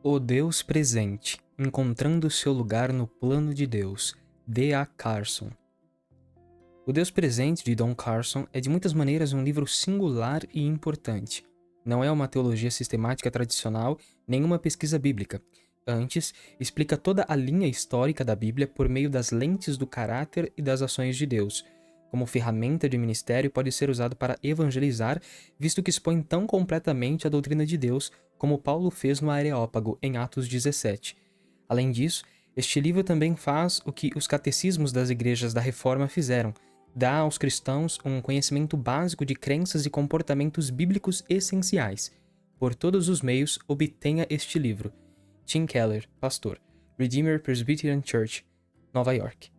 O Deus presente, encontrando seu lugar no plano de Deus, D.A. Carson. O Deus presente de Don Carson é de muitas maneiras um livro singular e importante. Não é uma teologia sistemática tradicional, nem uma pesquisa bíblica. Antes, explica toda a linha histórica da Bíblia por meio das lentes do caráter e das ações de Deus. Como ferramenta de ministério, pode ser usado para evangelizar, visto que expõe tão completamente a doutrina de Deus, como Paulo fez no Areópago, em Atos 17. Além disso, este livro também faz o que os catecismos das igrejas da Reforma fizeram: dá aos cristãos um conhecimento básico de crenças e comportamentos bíblicos essenciais. Por todos os meios, obtenha este livro. Tim Keller, pastor, Redeemer Presbyterian Church, Nova York.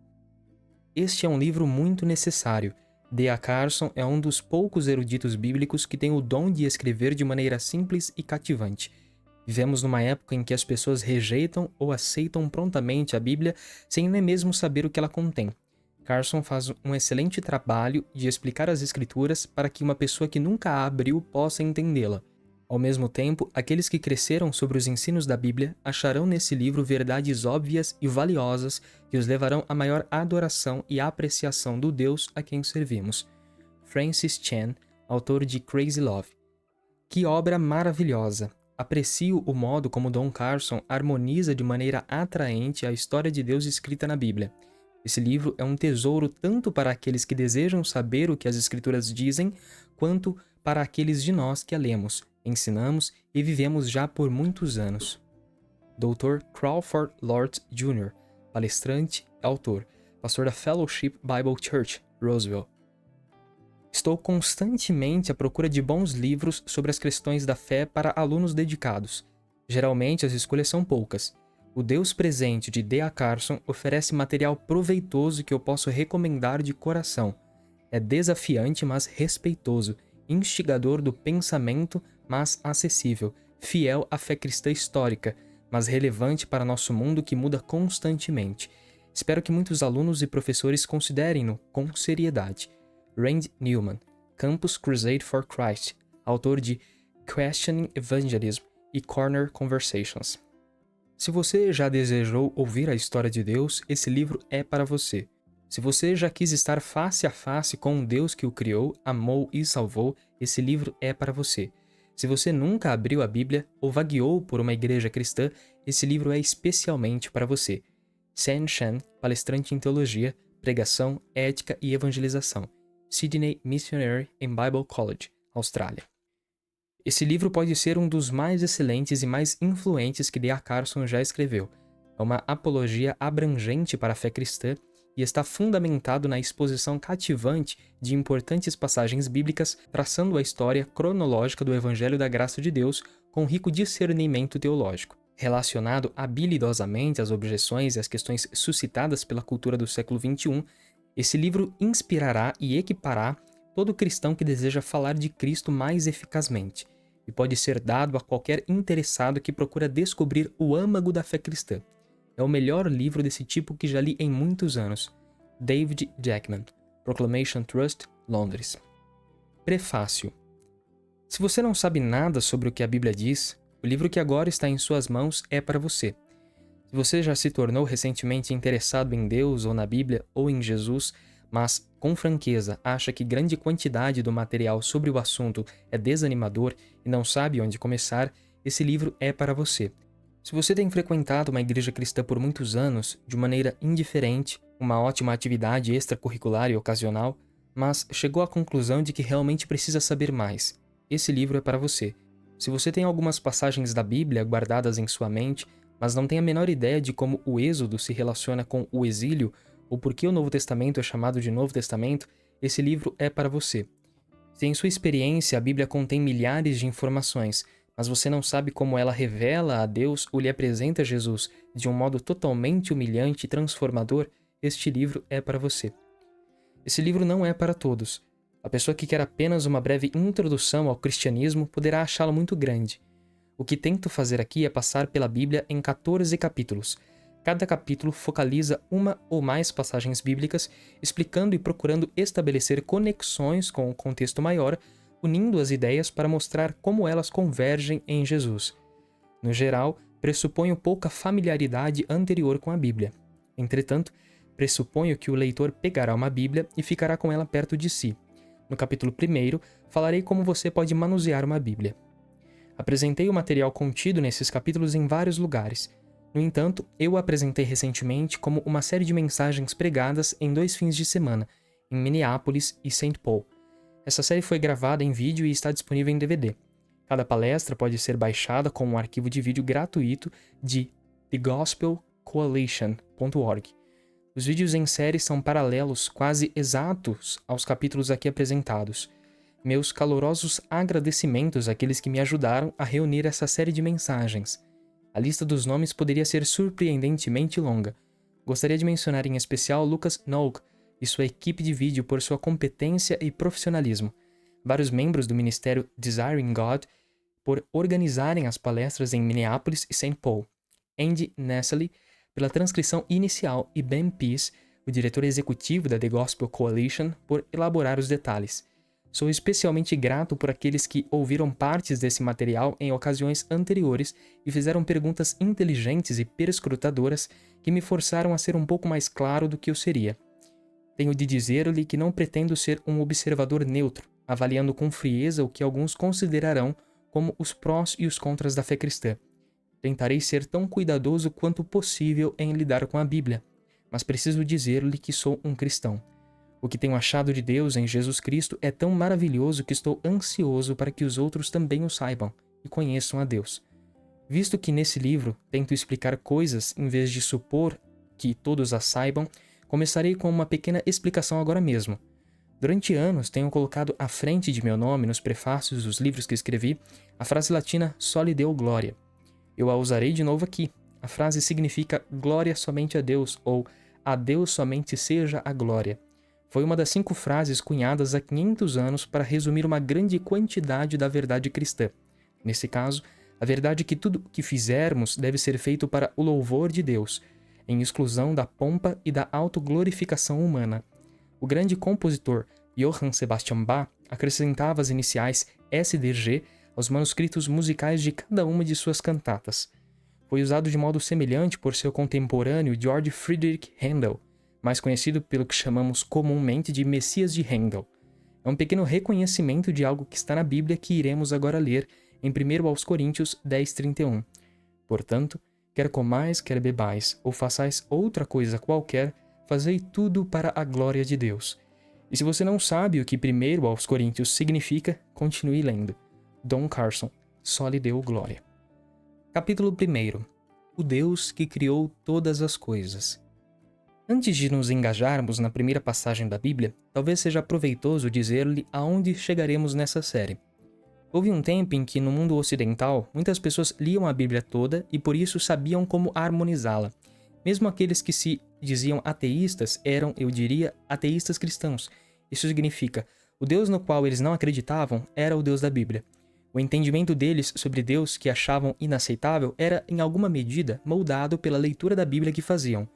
Este é um livro muito necessário. D.A. Carson é um dos poucos eruditos bíblicos que tem o dom de escrever de maneira simples e cativante. Vivemos numa época em que as pessoas rejeitam ou aceitam prontamente a Bíblia sem nem mesmo saber o que ela contém. Carson faz um excelente trabalho de explicar as Escrituras para que uma pessoa que nunca a abriu possa entendê-la. Ao mesmo tempo, aqueles que cresceram sobre os ensinos da Bíblia acharão nesse livro verdades óbvias e valiosas que os levarão à maior adoração e apreciação do Deus a quem servimos. Francis Chan, autor de Crazy Love. Que obra maravilhosa! Aprecio o modo como Don Carson harmoniza de maneira atraente a história de Deus escrita na Bíblia. Esse livro é um tesouro tanto para aqueles que desejam saber o que as Escrituras dizem, quanto para aqueles de nós que a lemos, ensinamos e vivemos já por muitos anos. Dr. Crawford Lord Jr., palestrante e autor, pastor da Fellowship Bible Church, Roseville. Estou constantemente à procura de bons livros sobre as questões da fé para alunos dedicados. Geralmente as escolhas são poucas. O Deus Presente de D.A. Carson oferece material proveitoso que eu posso recomendar de coração. É desafiante, mas respeitoso, instigador do pensamento, mas acessível, fiel à fé cristã histórica, mas relevante para nosso mundo que muda constantemente. Espero que muitos alunos e professores considerem-no com seriedade. Randy Newman, Campus Crusade for Christ, autor de Questioning Evangelism e Corner Conversations. Se você já desejou ouvir a história de Deus, esse livro é para você. Se você já quis estar face a face com um Deus que o criou, amou e salvou, esse livro é para você. Se você nunca abriu a Bíblia ou vagueou por uma igreja cristã, esse livro é especialmente para você. Sen Chan, palestrante em teologia, pregação, ética e evangelização. Sydney Missionary and Bible College, Austrália. Esse livro pode ser um dos mais excelentes e mais influentes que D.A. Carson já escreveu. É uma apologia abrangente para a fé cristã e está fundamentado na exposição cativante de importantes passagens bíblicas, traçando a história cronológica do Evangelho da Graça de Deus com rico discernimento teológico. Relacionado habilidosamente às objeções e às questões suscitadas pela cultura do século XXI, esse livro inspirará e equipará todo cristão que deseja falar de Cristo mais eficazmente, e pode ser dado a qualquer interessado que procura descobrir o âmago da fé cristã. É o melhor livro desse tipo que já li em muitos anos. David Jackman, Proclamation Trust, Londres. Prefácio. Se você não sabe nada sobre o que a Bíblia diz, o livro que agora está em suas mãos é para você. Se você já se tornou recentemente interessado em Deus ou na Bíblia ou em Jesus, mas, com franqueza, acha que grande quantidade do material sobre o assunto é desanimador e não sabe onde começar, esse livro é para você. Se você tem frequentado uma igreja cristã por muitos anos, de maneira indiferente, uma ótima atividade extracurricular e ocasional, mas chegou à conclusão de que realmente precisa saber mais, esse livro é para você. Se você tem algumas passagens da Bíblia guardadas em sua mente, mas não tem a menor ideia de como o Êxodo se relaciona com o exílio, ou por que o Novo Testamento é chamado de Novo Testamento, esse livro é para você. Se em sua experiência a Bíblia contém milhares de informações, mas você não sabe como ela revela a Deus ou lhe apresenta Jesus de um modo totalmente humilhante e transformador, este livro é para você. Esse livro não é para todos. A pessoa que quer apenas uma breve introdução ao cristianismo poderá achá-lo muito grande. O que tento fazer aqui é passar pela Bíblia em 14 capítulos. Cada capítulo focaliza uma ou mais passagens bíblicas, explicando e procurando estabelecer conexões com o contexto maior, unindo as ideias para mostrar como elas convergem em Jesus. No geral, pressuponho pouca familiaridade anterior com a Bíblia. Entretanto, pressuponho que o leitor pegará uma Bíblia e ficará com ela perto de si. No capítulo 1, falarei como você pode manusear uma Bíblia. Apresentei o material contido nesses capítulos em vários lugares. No entanto, eu o apresentei recentemente como uma série de mensagens pregadas em 2 fins de semana, em Minneapolis e Saint Paul. Essa série foi gravada em vídeo e está disponível em DVD. Cada palestra pode ser baixada com um arquivo de vídeo gratuito de thegospelcoalition.org. Os vídeos em série são paralelos quase exatos aos capítulos aqui apresentados. Meus calorosos agradecimentos àqueles que me ajudaram a reunir essa série de mensagens. A lista dos nomes poderia ser surpreendentemente longa. Gostaria de mencionar em especial Lucas Nogue e sua equipe de vídeo por sua competência e profissionalismo, vários membros do ministério Desiring God por organizarem as palestras em Minneapolis e Saint Paul, Andy Nestle pela transcrição inicial e Ben Peace, o diretor executivo da The Gospel Coalition, por elaborar os detalhes. Sou especialmente grato por aqueles que ouviram partes desse material em ocasiões anteriores e fizeram perguntas inteligentes e perscrutadoras que me forçaram a ser um pouco mais claro do que eu seria. Tenho de dizer-lhe que não pretendo ser um observador neutro, avaliando com frieza o que alguns considerarão como os prós e os contras da fé cristã. Tentarei ser tão cuidadoso quanto possível em lidar com a Bíblia, mas preciso dizer-lhe que sou um cristão. O que tenho achado de Deus em Jesus Cristo é tão maravilhoso que estou ansioso para que os outros também o saibam e conheçam a Deus. Visto que nesse livro tento explicar coisas em vez de supor que todos as saibam, começarei com uma pequena explicação agora mesmo. Durante anos tenho colocado à frente de meu nome nos prefácios dos livros que escrevi a frase latina Soli Deo Gloria. Eu a usarei de novo aqui. A frase significa glória somente a Deus ou a Deus somente seja a glória. Foi uma das 5 frases cunhadas há 500 anos para resumir uma grande quantidade da verdade cristã. Nesse caso, a verdade é que tudo o que fizermos deve ser feito para o louvor de Deus, em exclusão da pompa e da autoglorificação humana. O grande compositor Johann Sebastian Bach acrescentava as iniciais SDG aos manuscritos musicais de cada uma de suas cantatas. Foi usado de modo semelhante por seu contemporâneo Georg Friedrich Händel, mais conhecido pelo que chamamos comumente de Messias de Handel. É um pequeno reconhecimento de algo que está na Bíblia que iremos agora ler em 1 aos Coríntios 10:31. Portanto, quer comais, quer bebais, ou façais outra coisa qualquer, fazei tudo para a glória de Deus. E se você não sabe o que 1 aos Coríntios significa, continue lendo. Don Carson, só lhe deu glória. Capítulo 1. O Deus que criou todas as coisas. Antes de nos engajarmos na primeira passagem da Bíblia, talvez seja proveitoso dizer-lhe aonde chegaremos nessa série. Houve um tempo em que, no mundo ocidental, muitas pessoas liam a Bíblia toda e por isso sabiam como harmonizá-la. Mesmo aqueles que se diziam ateístas eram, eu diria, ateístas cristãos. Isso significa, o Deus no qual eles não acreditavam era o Deus da Bíblia. O entendimento deles sobre Deus que achavam inaceitável era, em alguma medida, moldado pela leitura da Bíblia que faziam.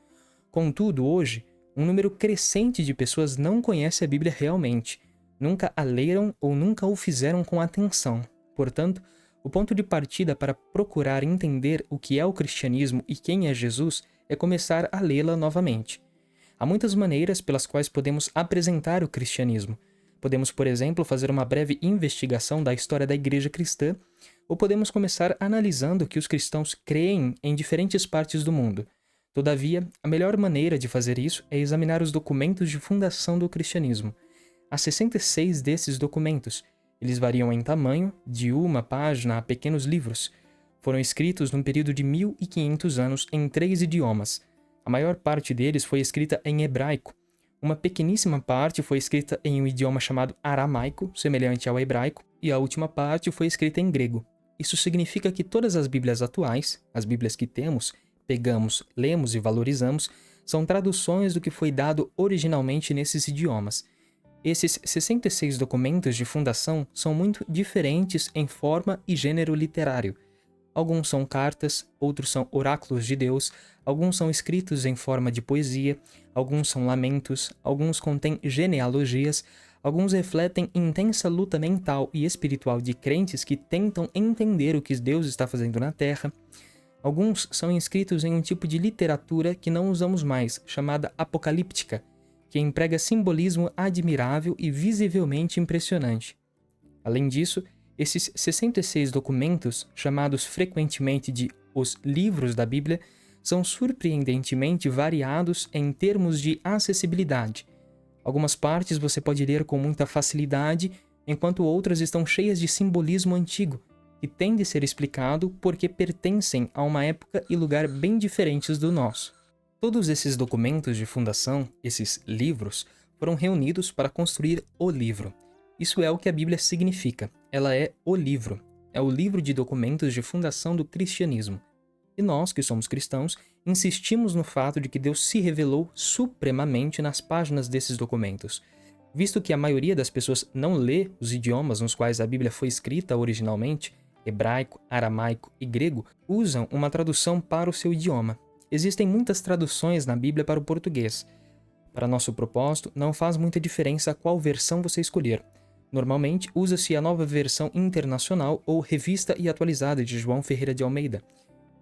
Contudo, hoje, um número crescente de pessoas não conhece a Bíblia realmente, nunca a leram ou nunca o fizeram com atenção. Portanto, o ponto de partida para procurar entender o que é o cristianismo e quem é Jesus é começar a lê-la novamente. Há muitas maneiras pelas quais podemos apresentar o cristianismo. Podemos, por exemplo, fazer uma breve investigação da história da igreja cristã, ou podemos começar analisando o que os cristãos creem em diferentes partes do mundo. Todavia, a melhor maneira de fazer isso é examinar os documentos de fundação do cristianismo. Há 66 desses documentos. Eles variam em tamanho, de uma página a pequenos livros. Foram escritos num período de 1500 anos em 3 idiomas. A maior parte deles foi escrita em hebraico. Uma pequeníssima parte foi escrita em um idioma chamado aramaico, semelhante ao hebraico, e a última parte foi escrita em grego. Isso significa que todas as Bíblias atuais, as Bíblias que temos, pegamos, lemos e valorizamos, são traduções do que foi dado originalmente nesses idiomas. Esses 66 documentos de fundação são muito diferentes em forma e gênero literário. Alguns são cartas, outros são oráculos de Deus, alguns são escritos em forma de poesia, alguns são lamentos, alguns contêm genealogias, alguns refletem intensa luta mental e espiritual de crentes que tentam entender o que Deus está fazendo na Terra. Alguns são inscritos em um tipo de literatura que não usamos mais, chamada apocalíptica, que emprega simbolismo admirável e visivelmente impressionante. Além disso, esses 66 documentos, chamados frequentemente de os livros da Bíblia, são surpreendentemente variados em termos de acessibilidade. Algumas partes você pode ler com muita facilidade, enquanto outras estão cheias de simbolismo antigo, que tem de ser explicado porque pertencem a uma época e lugar bem diferentes do nosso. Todos esses documentos de fundação, esses livros, foram reunidos para construir o livro. Isso é o que a Bíblia significa. Ela é o livro. É o livro de documentos de fundação do cristianismo. E nós, que somos cristãos, insistimos no fato de que Deus se revelou supremamente nas páginas desses documentos. Visto que a maioria das pessoas não lê os idiomas nos quais a Bíblia foi escrita originalmente, hebraico, aramaico e grego, usam uma tradução para o seu idioma. Existem muitas traduções na Bíblia para o português. Para nosso propósito, não faz muita diferença qual versão você escolher. Normalmente, usa-se a Nova Versão Internacional ou Revista e Atualizada de João Ferreira de Almeida.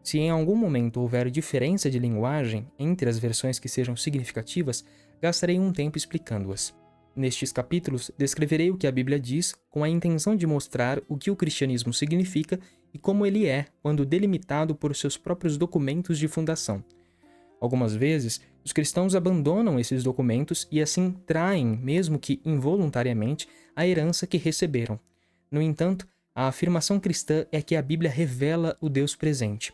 Se em algum momento houver diferença de linguagem entre as versões que sejam significativas, gastarei um tempo explicando-as. Nestes capítulos, descreverei o que a Bíblia diz com a intenção de mostrar o que o cristianismo significa e como ele é quando delimitado por seus próprios documentos de fundação. Algumas vezes, os cristãos abandonam esses documentos e assim traem, mesmo que involuntariamente, a herança que receberam. No entanto, a afirmação cristã é que a Bíblia revela o Deus presente.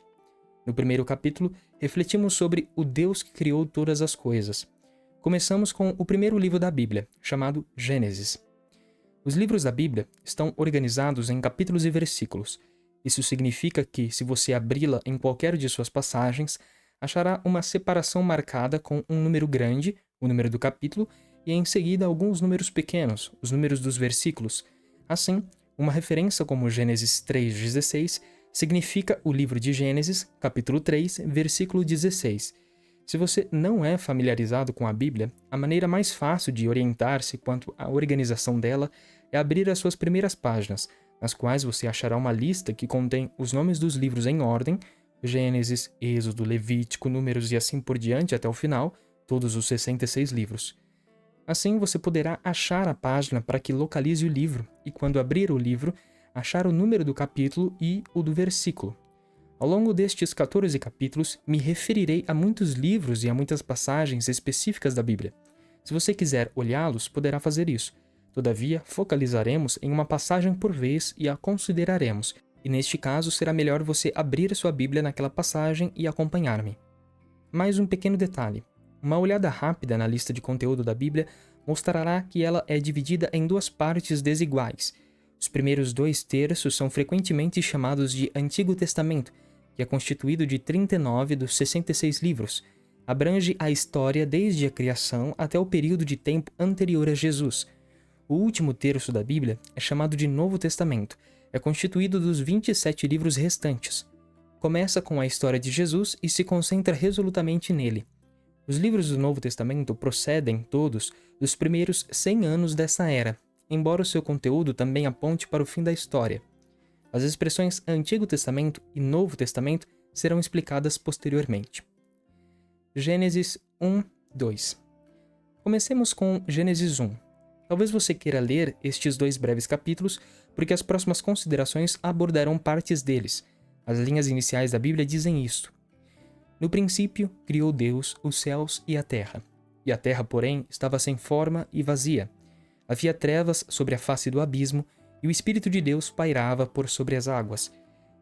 No primeiro capítulo, refletimos sobre o Deus que criou todas as coisas. Começamos com o primeiro livro da Bíblia, chamado Gênesis. Os livros da Bíblia estão organizados em capítulos e versículos. Isso significa que, se você abri-la em qualquer de suas passagens, achará uma separação marcada com um número grande, o número do capítulo, e em seguida alguns números pequenos, os números dos versículos. Assim, uma referência como Gênesis 3,16 significa o livro de Gênesis, capítulo 3, versículo 16. Se você não é familiarizado com a Bíblia, a maneira mais fácil de orientar-se quanto à organização dela é abrir as suas primeiras páginas, nas quais você achará uma lista que contém os nomes dos livros em ordem, Gênesis, Êxodo, Levítico, Números e assim por diante até o final, todos os 66 livros. Assim você poderá achar a página para que localize o livro e, quando abrir o livro, achar o número do capítulo e o do versículo. Ao longo destes 14 capítulos, me referirei a muitos livros e a muitas passagens específicas da Bíblia. Se você quiser olhá-los, poderá fazer isso. Todavia, focalizaremos em uma passagem por vez e a consideraremos, e neste caso será melhor você abrir sua Bíblia naquela passagem e acompanhar-me. Mais um pequeno detalhe. Uma olhada rápida na lista de conteúdo da Bíblia mostrará que ela é dividida em duas partes desiguais. Os primeiros 2/3 são frequentemente chamados de Antigo Testamento, que é constituído de 39 dos 66 livros. Abrange a história desde a criação até o período de tempo anterior a Jesus. O último terço da Bíblia é chamado de Novo Testamento. É constituído dos 27 livros restantes. Começa com a história de Jesus e se concentra resolutamente nele. Os livros do Novo Testamento procedem, todos, dos primeiros 100 anos dessa era, embora o seu conteúdo também aponte para o fim da história. As expressões Antigo Testamento e Novo Testamento serão explicadas posteriormente. Gênesis 1:2. Comecemos com Gênesis 1. Talvez você queira ler estes 2 breves capítulos, porque as próximas considerações abordarão partes deles. As linhas iniciais da Bíblia dizem isto. No princípio, criou Deus os céus e a terra. E a terra, porém, estava sem forma e vazia. Havia trevas sobre a face do abismo, e o Espírito de Deus pairava por sobre as águas.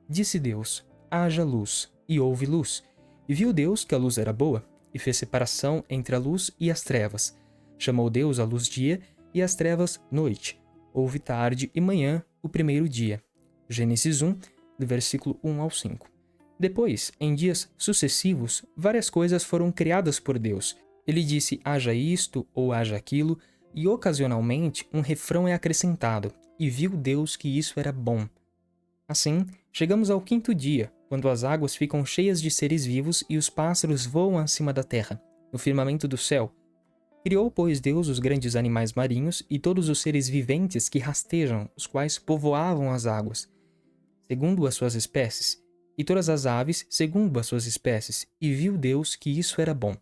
Disse Deus, haja luz, e houve luz. E viu Deus que a luz era boa, e fez separação entre a luz e as trevas. Chamou Deus a luz dia, e as trevas noite. Houve tarde e manhã, o primeiro dia. Gênesis 1, do versículo 1 ao 5. Depois, em dias sucessivos, várias coisas foram criadas por Deus. Ele disse, haja isto ou haja aquilo, e ocasionalmente um refrão é acrescentado, e viu Deus que isso era bom. Assim, chegamos ao 5º dia, quando as águas ficam cheias de seres vivos e os pássaros voam acima da terra, no firmamento do céu. Criou, pois, Deus os grandes animais marinhos e todos os seres viventes que rastejam, os quais povoavam as águas, segundo as suas espécies, e todas as aves segundo as suas espécies, e viu Deus que isso era bom.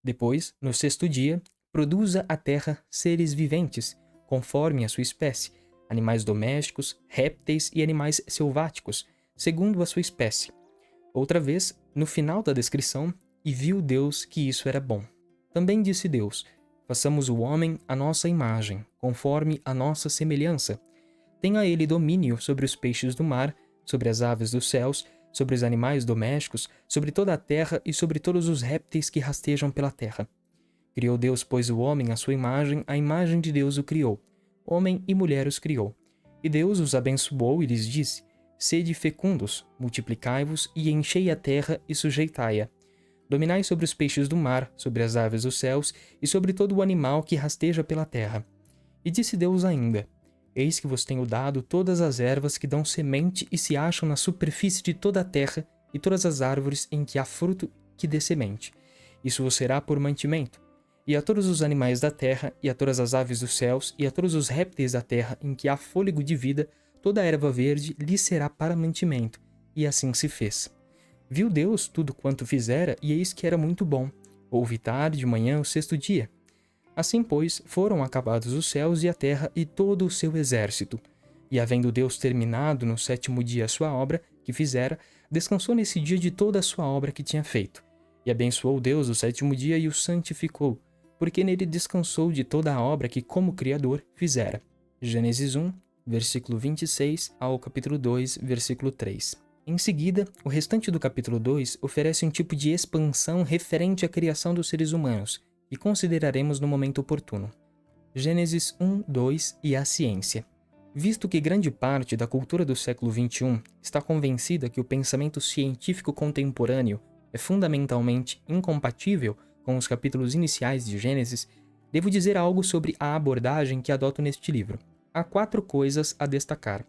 Depois, no sexto dia, produza a terra seres viventes, conforme a sua espécie, animais domésticos, répteis e animais selváticos, segundo a sua espécie. Outra vez, no final da descrição, e viu Deus que isso era bom. Também disse Deus: façamos o homem à nossa imagem, conforme a nossa semelhança. Tenha ele domínio sobre os peixes do mar, sobre as aves dos céus, sobre os animais domésticos, sobre toda a terra e sobre todos os répteis que rastejam pela terra. Criou Deus, pois, o homem à sua imagem, a imagem de Deus o criou. Homem e mulher os criou. E Deus os abençoou e lhes disse: sede fecundos, multiplicai-vos e enchei a terra e sujeitai-a. Dominai sobre os peixes do mar, sobre as aves dos céus e sobre todo o animal que rasteja pela terra. E disse Deus ainda: eis que vos tenho dado todas as ervas que dão semente e se acham na superfície de toda a terra, e todas as árvores em que há fruto que dê semente. Isso vos será por mantimento. E a todos os animais da terra, e a todas as aves dos céus, e a todos os répteis da terra em que há fôlego de vida, toda a erva verde lhe será para mantimento. E assim se fez. Viu Deus tudo quanto fizera, e eis que era muito bom. Houve tarde de manhã o sexto dia. Assim, pois, foram acabados os céus e a terra e todo o seu exército. E havendo Deus terminado no sétimo dia a sua obra, que fizera, descansou nesse dia de toda a sua obra que tinha feito. E abençoou Deus o sétimo dia e o santificou, porque nele descansou de toda a obra que, como Criador, fizera. Gênesis 1, versículo 26 ao capítulo 2, versículo 3. Em seguida, o restante do capítulo 2 oferece um tipo de expansão referente à criação dos seres humanos, que consideraremos no momento oportuno. Gênesis 1, 2 e a ciência. Visto que grande parte da cultura do século XXI está convencida que o pensamento científico contemporâneo é fundamentalmente incompatível com os capítulos iniciais de Gênesis, devo dizer algo sobre a abordagem que adoto neste livro. Há 4 coisas a destacar.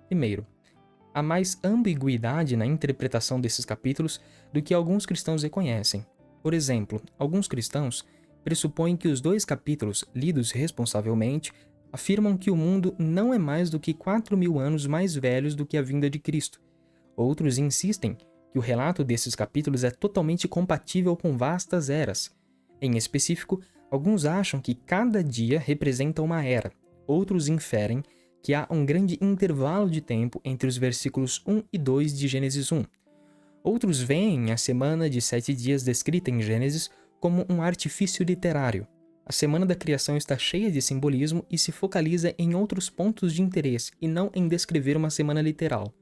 Primeiro, há mais ambiguidade na interpretação desses capítulos do que alguns cristãos reconhecem. Por exemplo, alguns cristãos pressupõem que os 2 capítulos, lidos responsavelmente, afirmam que o mundo não é mais do que 4.000 anos mais velhos do que a vinda de Cristo. Outros insistem que o relato desses capítulos é totalmente compatível com vastas eras. Em específico, alguns acham que cada dia representa uma era. Outros inferem que há um grande intervalo de tempo entre os versículos 1 e 2 de Gênesis 1. Outros veem a semana de 7 dias descrita em Gênesis como um artifício literário. A semana da criação está cheia de simbolismo e se focaliza em outros pontos de interesse e não em descrever uma semana literal.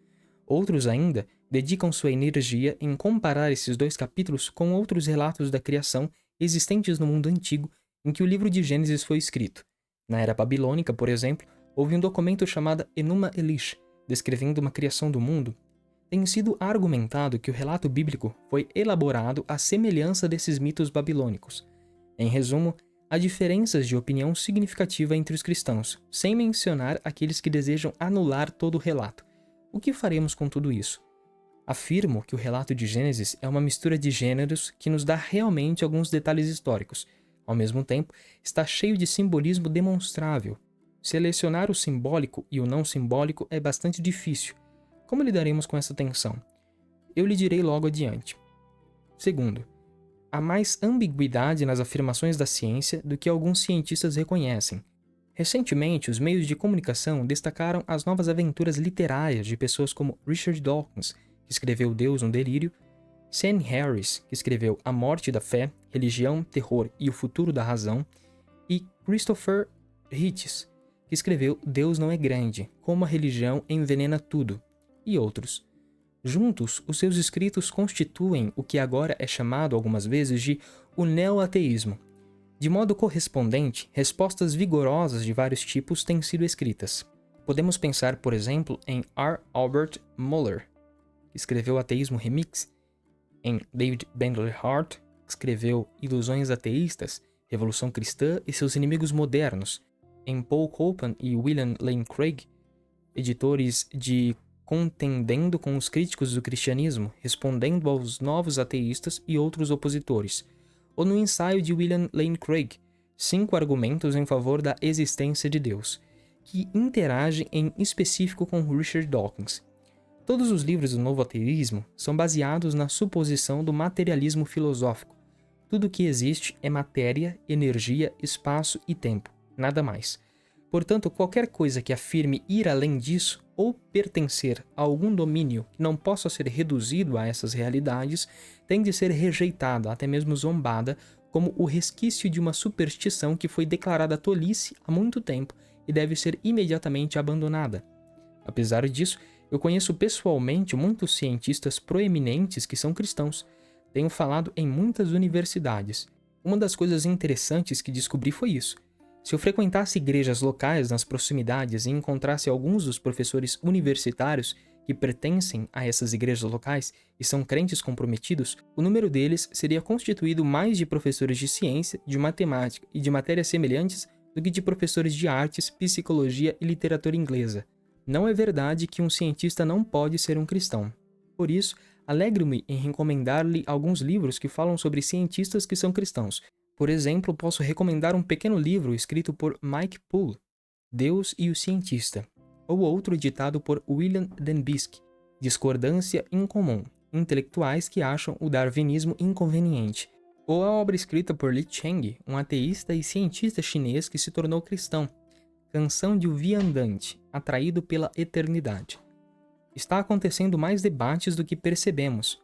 Outros ainda dedicam sua energia em comparar esses 2 capítulos com outros relatos da criação existentes no mundo antigo em que o livro de Gênesis foi escrito. Na era babilônica, por exemplo, houve um documento chamado Enuma Elish, descrevendo uma criação do mundo. Tem sido argumentado que o relato bíblico foi elaborado à semelhança desses mitos babilônicos. Em resumo, há diferenças de opinião significativa entre os cristãos, sem mencionar aqueles que desejam anular todo o relato. O que faremos com tudo isso? Afirmo que o relato de Gênesis é uma mistura de gêneros que nos dá realmente alguns detalhes históricos. Ao mesmo tempo, está cheio de simbolismo demonstrável. Selecionar o simbólico e o não simbólico é bastante difícil. Como lidaremos com essa tensão? Eu lhe direi logo adiante. Segundo, há mais ambiguidade nas afirmações da ciência do que alguns cientistas reconhecem. Recentemente, os meios de comunicação destacaram as novas aventuras literárias de pessoas como Richard Dawkins, que escreveu Deus no Delírio, Sam Harris, que escreveu A Morte da Fé, Religião, Terror e o Futuro da Razão, e Christopher Hitchens, que escreveu Deus não é grande, como a religião envenena tudo, e outros. Juntos, os seus escritos constituem o que agora é chamado algumas vezes de o neo-ateísmo. De modo correspondente, respostas vigorosas de vários tipos têm sido escritas. Podemos pensar, por exemplo, em R. Albert Moeller, que escreveu Ateísmo Remix, em David Bandler Hart, que escreveu Ilusões Ateístas, Revolução Cristã e seus Inimigos Modernos, em Paul Copan e William Lane Craig, editores de Contendendo com os Críticos do Cristianismo, Respondendo aos Novos Ateístas e Outros Opositores, ou no ensaio de William Lane Craig, 5 argumentos em favor da existência de Deus, que interage em específico com Richard Dawkins. Todos os livros do novo ateísmo são baseados na suposição do materialismo filosófico. Tudo o que existe é matéria, energia, espaço e tempo, nada mais. Portanto, qualquer coisa que afirme ir além disso ou pertencer a algum domínio que não possa ser reduzido a essas realidades tem de ser rejeitada, até mesmo zombada, como o resquício de uma superstição que foi declarada tolice há muito tempo e deve ser imediatamente abandonada. Apesar disso, eu conheço pessoalmente muitos cientistas proeminentes que são cristãos. Tenho falado em muitas universidades. Uma das coisas interessantes que descobri foi isso. Se eu frequentasse igrejas locais nas proximidades e encontrasse alguns dos professores universitários que pertencem a essas igrejas locais e são crentes comprometidos, o número deles seria constituído mais de professores de ciência, de matemática e de matérias semelhantes do que de professores de artes, psicologia e literatura inglesa. Não é verdade que um cientista não pode ser um cristão. Por isso, alegro-me em recomendar-lhe alguns livros que falam sobre cientistas que são cristãos. Por exemplo, posso recomendar um pequeno livro escrito por Mike Poole, Deus e o Cientista, ou outro editado por William Dembski, Discordância Incomum, intelectuais que acham o darwinismo inconveniente, ou a obra escrita por Li Cheng, um ateísta e cientista chinês que se tornou cristão, Canção de um Viandante, atraído pela eternidade. Está acontecendo mais debates do que percebemos.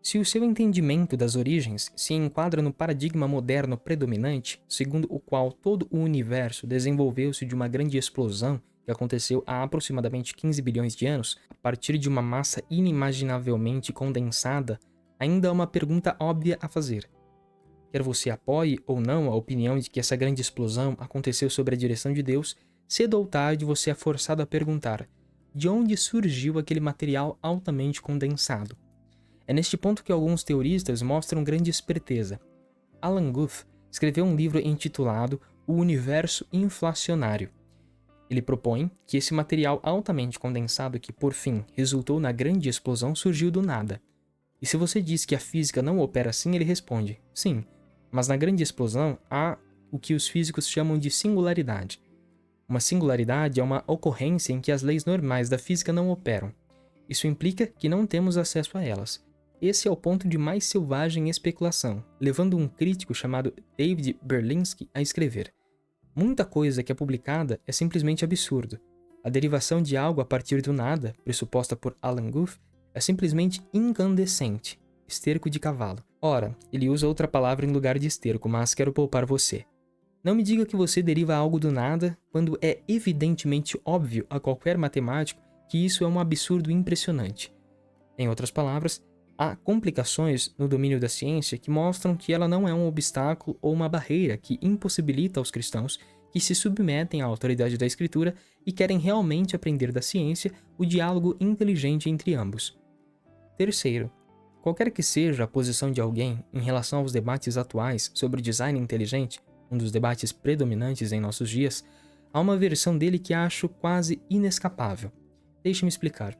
Se o seu entendimento das origens se enquadra no paradigma moderno predominante, segundo o qual todo o universo desenvolveu-se de uma grande explosão que aconteceu há aproximadamente 15 bilhões de anos, a partir de uma massa inimaginavelmente condensada, ainda há uma pergunta óbvia a fazer. Quer você apoie ou não a opinião de que essa grande explosão aconteceu sob a direção de Deus, cedo ou tarde você é forçado a perguntar: de onde surgiu aquele material altamente condensado? É neste ponto que alguns teoristas mostram grande esperteza. Alan Guth escreveu um livro intitulado O Universo Inflacionário. Ele propõe que esse material altamente condensado que, por fim, resultou na grande explosão surgiu do nada. E se você diz que a física não opera assim, ele responde: sim, mas na grande explosão há o que os físicos chamam de singularidade. Uma singularidade é uma ocorrência em que as leis normais da física não operam. Isso implica que não temos acesso a elas. Esse é o ponto de mais selvagem especulação, levando um crítico chamado David Berlinski a escrever: muita coisa que é publicada é simplesmente absurdo. A derivação de algo a partir do nada, pressuposta por Alan Guth, é simplesmente incandescente. Esterco de cavalo. Ora, ele usa outra palavra em lugar de esterco, mas quero poupar você. Não me diga que você deriva algo do nada, quando é evidentemente óbvio a qualquer matemático que isso é um absurdo impressionante. Em outras palavras, há complicações no domínio da ciência que mostram que ela não é um obstáculo ou uma barreira que impossibilita aos cristãos que se submetem à autoridade da Escritura e querem realmente aprender da ciência o diálogo inteligente entre ambos. Terceiro, qualquer que seja a posição de alguém em relação aos debates atuais sobre design inteligente, um dos debates predominantes em nossos dias, há uma versão dele que acho quase inescapável. Deixe-me explicar.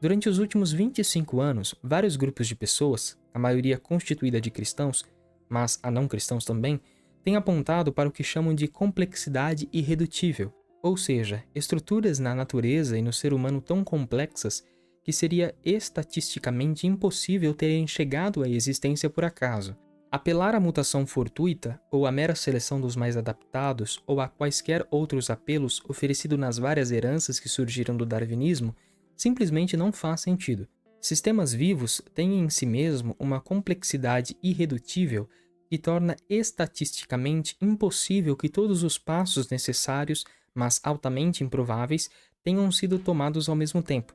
Durante os últimos 25 anos, vários grupos de pessoas, a maioria constituída de cristãos, mas a não cristãos também, têm apontado para o que chamam de complexidade irredutível, ou seja, estruturas na natureza e no ser humano tão complexas que seria estatisticamente impossível terem chegado à existência por acaso. Apelar à mutação fortuita, ou à mera seleção dos mais adaptados, ou a quaisquer outros apelos oferecidos nas várias heranças que surgiram do darwinismo, simplesmente não faz sentido. Sistemas vivos têm em si mesmo uma complexidade irredutível que torna estatisticamente impossível que todos os passos necessários, mas altamente improváveis, tenham sido tomados ao mesmo tempo.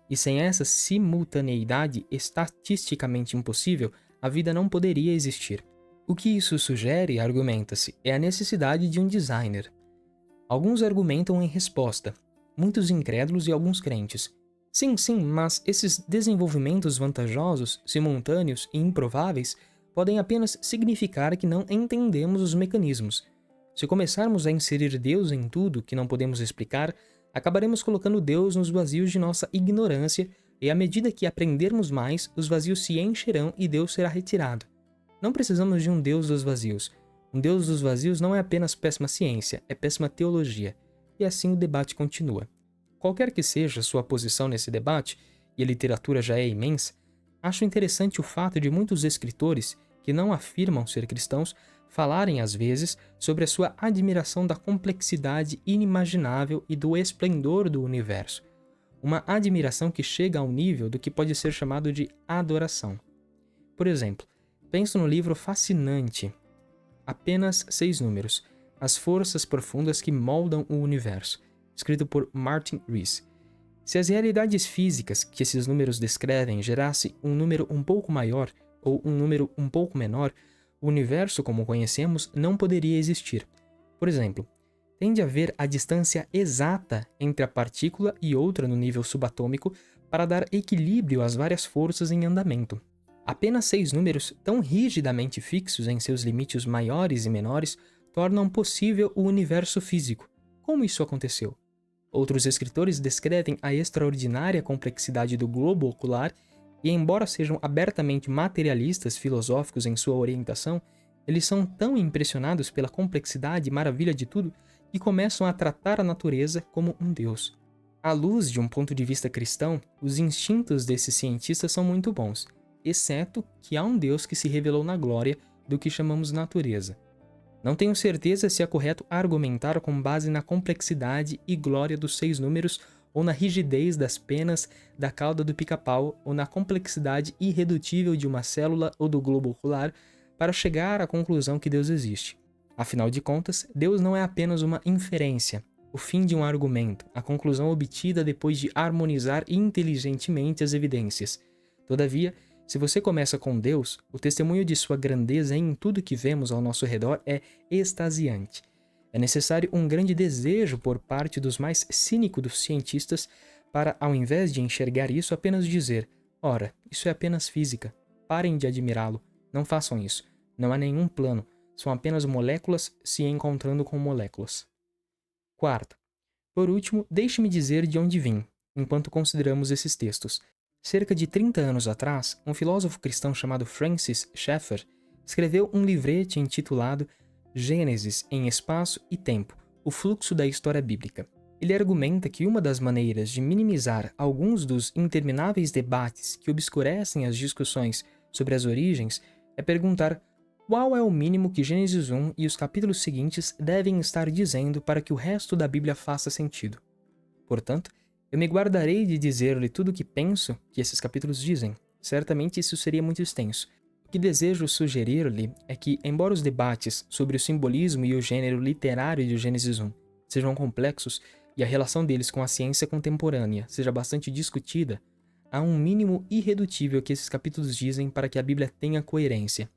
E sem essa simultaneidade estatisticamente impossível, a vida não poderia existir. O que isso sugere, argumenta-se, é a necessidade de um designer. Alguns argumentam em resposta, muitos incrédulos e alguns crentes. Sim, mas esses desenvolvimentos vantajosos, simultâneos e improváveis podem apenas significar que não entendemos os mecanismos. Se começarmos a inserir Deus em tudo que não podemos explicar, acabaremos colocando Deus nos vazios de nossa ignorância e à medida que aprendermos mais, os vazios se encherão e Deus será retirado. Não precisamos de um Deus dos vazios. Um Deus dos vazios não é apenas péssima ciência, é péssima teologia. E assim o debate continua. Qualquer que seja sua posição nesse debate, e a literatura já é imensa, acho interessante o fato de muitos escritores que não afirmam ser cristãos falarem às vezes sobre a sua admiração da complexidade inimaginável e do esplendor do universo. Uma admiração que chega ao nível do que pode ser chamado de adoração. Por exemplo, penso no livro fascinante, Apenas 6 Números, As Forças Profundas que Moldam o Universo, escrito por Martin Rees. Se as realidades físicas que esses números descrevem gerasse um número um pouco maior ou um número um pouco menor, o universo como o conhecemos não poderia existir. Por exemplo, tem de haver a distância exata entre a partícula e outra no nível subatômico para dar equilíbrio às várias forças em andamento. Apenas 6 números tão rigidamente fixos em seus limites maiores e menores tornam possível o universo físico. Como isso aconteceu? Outros escritores descrevem a extraordinária complexidade do globo ocular e, embora sejam abertamente materialistas filosóficos em sua orientação, eles são tão impressionados pela complexidade e maravilha de tudo que começam a tratar a natureza como um deus. À luz de um ponto de vista cristão, os instintos desses cientistas são muito bons, exceto que há um Deus que se revelou na glória do que chamamos natureza. Não tenho certeza se é correto argumentar com base na complexidade e glória dos 6 números ou na rigidez das penas da cauda do pica-pau ou na complexidade irredutível de uma célula ou do globo ocular para chegar à conclusão que Deus existe. Afinal de contas, Deus não é apenas uma inferência, o fim de um argumento, a conclusão obtida depois de harmonizar inteligentemente as evidências. Todavia, se você começa com Deus, o testemunho de sua grandeza em tudo que vemos ao nosso redor é extasiante. É necessário um grande desejo por parte dos mais cínicos dos cientistas para, ao invés de enxergar isso, apenas dizer: ora, isso é apenas física, parem de admirá-lo, não façam isso, não há nenhum plano, são apenas moléculas se encontrando com moléculas. Quarto, por último, deixe-me dizer de onde vim, enquanto consideramos esses textos. Cerca de 30 anos atrás, um filósofo cristão chamado Francis Schaeffer escreveu um livrete intitulado Gênesis em Espaço e Tempo, o fluxo da história bíblica. Ele argumenta que uma das maneiras de minimizar alguns dos intermináveis debates que obscurecem as discussões sobre as origens é perguntar qual é o mínimo que Gênesis 1 e os capítulos seguintes devem estar dizendo para que o resto da Bíblia faça sentido. Portanto, eu me guardarei de dizer-lhe tudo o que penso que esses capítulos dizem. Certamente isso seria muito extenso. O que desejo sugerir-lhe é que, embora os debates sobre o simbolismo e o gênero literário de Gênesis 1 sejam complexos e a relação deles com a ciência contemporânea seja bastante discutida, há um mínimo irredutível que esses capítulos dizem para que a Bíblia tenha coerência.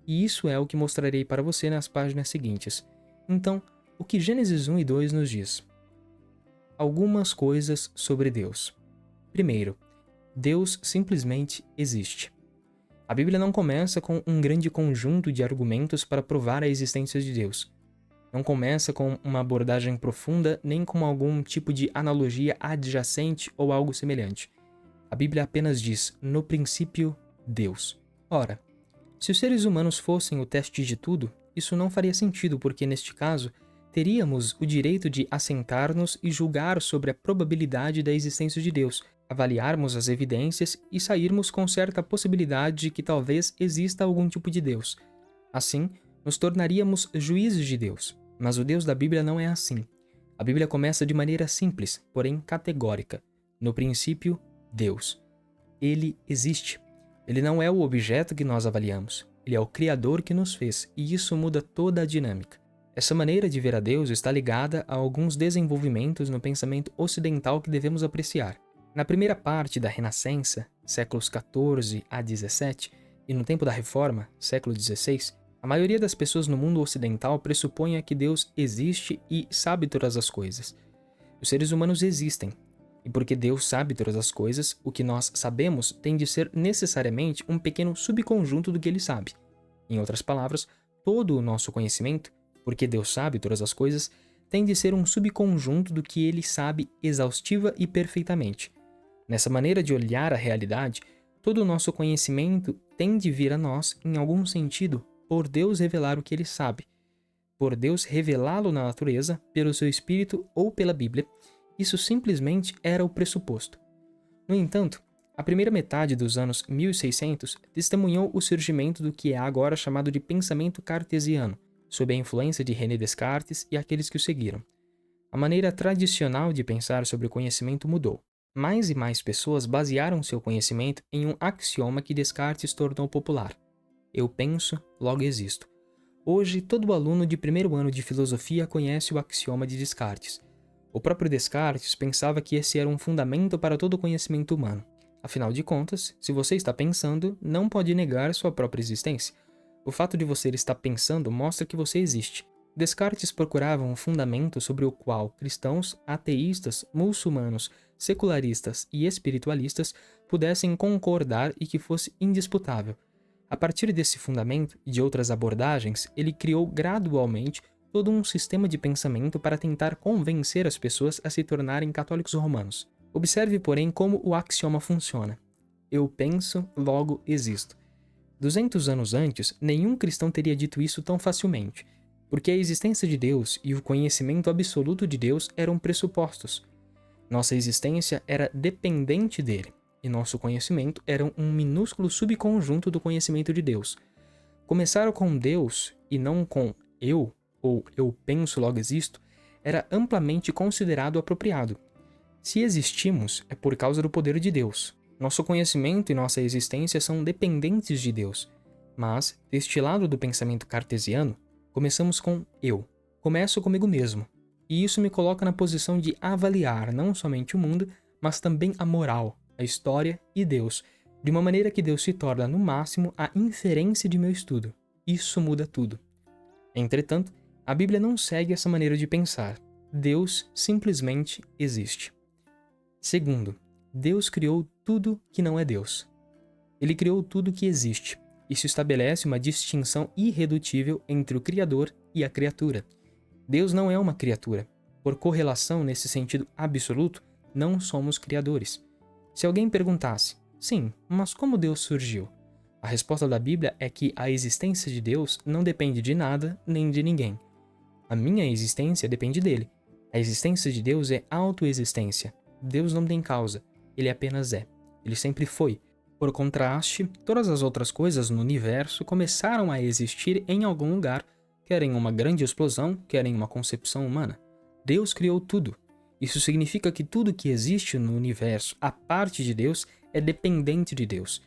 E isso é o que mostrarei para você nas páginas seguintes. Então, o que Gênesis 1 e 2 nos diz? Algumas coisas sobre Deus. Primeiro, Deus simplesmente existe. A Bíblia não começa com um grande conjunto de argumentos para provar a existência de Deus. Não começa com uma abordagem profunda nem com algum tipo de analogia adjacente ou algo semelhante. A Bíblia apenas diz, no princípio, Deus. Ora, se os seres humanos fossem o teste de tudo, isso não faria sentido porque, neste caso, teríamos o direito de assentar-nos e julgar sobre a probabilidade da existência de Deus, avaliarmos as evidências e sairmos com certa possibilidade de que talvez exista algum tipo de Deus. Assim, nos tornaríamos juízes de Deus. Mas o Deus da Bíblia não é assim. A Bíblia começa de maneira simples, porém categórica. No princípio, Deus. Ele existe. Ele não é o objeto que nós avaliamos. Ele é o Criador que nos fez, e isso muda toda a dinâmica. Essa maneira de ver a Deus está ligada a alguns desenvolvimentos no pensamento ocidental que devemos apreciar. Na primeira parte da Renascença, séculos XIV a XVII, e no tempo da Reforma, século XVI, a maioria das pessoas no mundo ocidental pressupunha que Deus existe e sabe todas as coisas. Os seres humanos existem, e porque Deus sabe todas as coisas, o que nós sabemos tem de ser necessariamente um pequeno subconjunto do que ele sabe. Em outras palavras, todo o nosso conhecimento, porque Deus sabe todas as coisas, tem de ser um subconjunto do que ele sabe exaustiva e perfeitamente. Nessa maneira de olhar a realidade, todo o nosso conhecimento tem de vir a nós, em algum sentido, por Deus revelar o que ele sabe, por Deus revelá-lo na natureza, pelo seu Espírito ou pela Bíblia. Isso simplesmente era o pressuposto. No entanto, A primeira metade dos anos 1600 testemunhou o surgimento do que é agora chamado de pensamento cartesiano, sob a influência de René Descartes e aqueles que o seguiram. A maneira tradicional de pensar sobre o conhecimento mudou. Mais e mais pessoas basearam seu conhecimento em um axioma que Descartes tornou popular: eu penso, logo existo. Hoje, todo aluno de primeiro ano de filosofia conhece o axioma de Descartes. O próprio Descartes pensava que esse era um fundamento para todo o conhecimento humano. Afinal de contas, se você está pensando, não pode negar sua própria existência. O fato de você estar pensando mostra que você existe. Descartes procurava um fundamento sobre o qual cristãos, ateístas, muçulmanos, secularistas e espiritualistas pudessem concordar e que fosse indisputável. A partir desse fundamento e de outras abordagens, ele criou gradualmente todo um sistema de pensamento para tentar convencer as pessoas a se tornarem católicos romanos. Observe, porém, como o axioma funciona. Eu penso, logo existo. 200 anos antes, nenhum cristão teria dito isso tão facilmente, porque a existência de Deus e o conhecimento absoluto de Deus eram pressupostos. Nossa existência era dependente dele, e nosso conhecimento era um minúsculo subconjunto do conhecimento de Deus. Começar com Deus e não com eu, ou eu penso logo existo, era amplamente considerado apropriado. Se existimos, é por causa do poder de Deus. Nosso conhecimento e nossa existência são dependentes de Deus. Mas, deste lado do pensamento cartesiano, começamos com eu. Começo comigo mesmo. E isso me coloca na posição de avaliar não somente o mundo, mas também a moral, a história e Deus, de uma maneira que Deus se torna, no máximo, a inferência de meu estudo. Isso muda tudo. Entretanto, a Bíblia não segue essa maneira de pensar. Deus simplesmente existe. Segundo, Deus criou tudo que não é Deus. Ele criou tudo que existe. Isso estabelece uma distinção irredutível entre o Criador e a criatura. Deus não é uma criatura. Por correlação, nesse sentido absoluto, não somos criadores. Se alguém perguntasse, sim, mas como Deus surgiu? A resposta da Bíblia é que a existência de Deus não depende de nada nem de ninguém. A minha existência depende dele. A existência de Deus é autoexistência. Deus não tem causa. Ele apenas é. Ele sempre foi. Por contraste, todas as outras coisas no universo começaram a existir em algum lugar, quer em uma grande explosão, quer em uma concepção humana. Deus criou tudo. Isso significa que tudo que existe no universo, a parte de Deus, é dependente de Deus.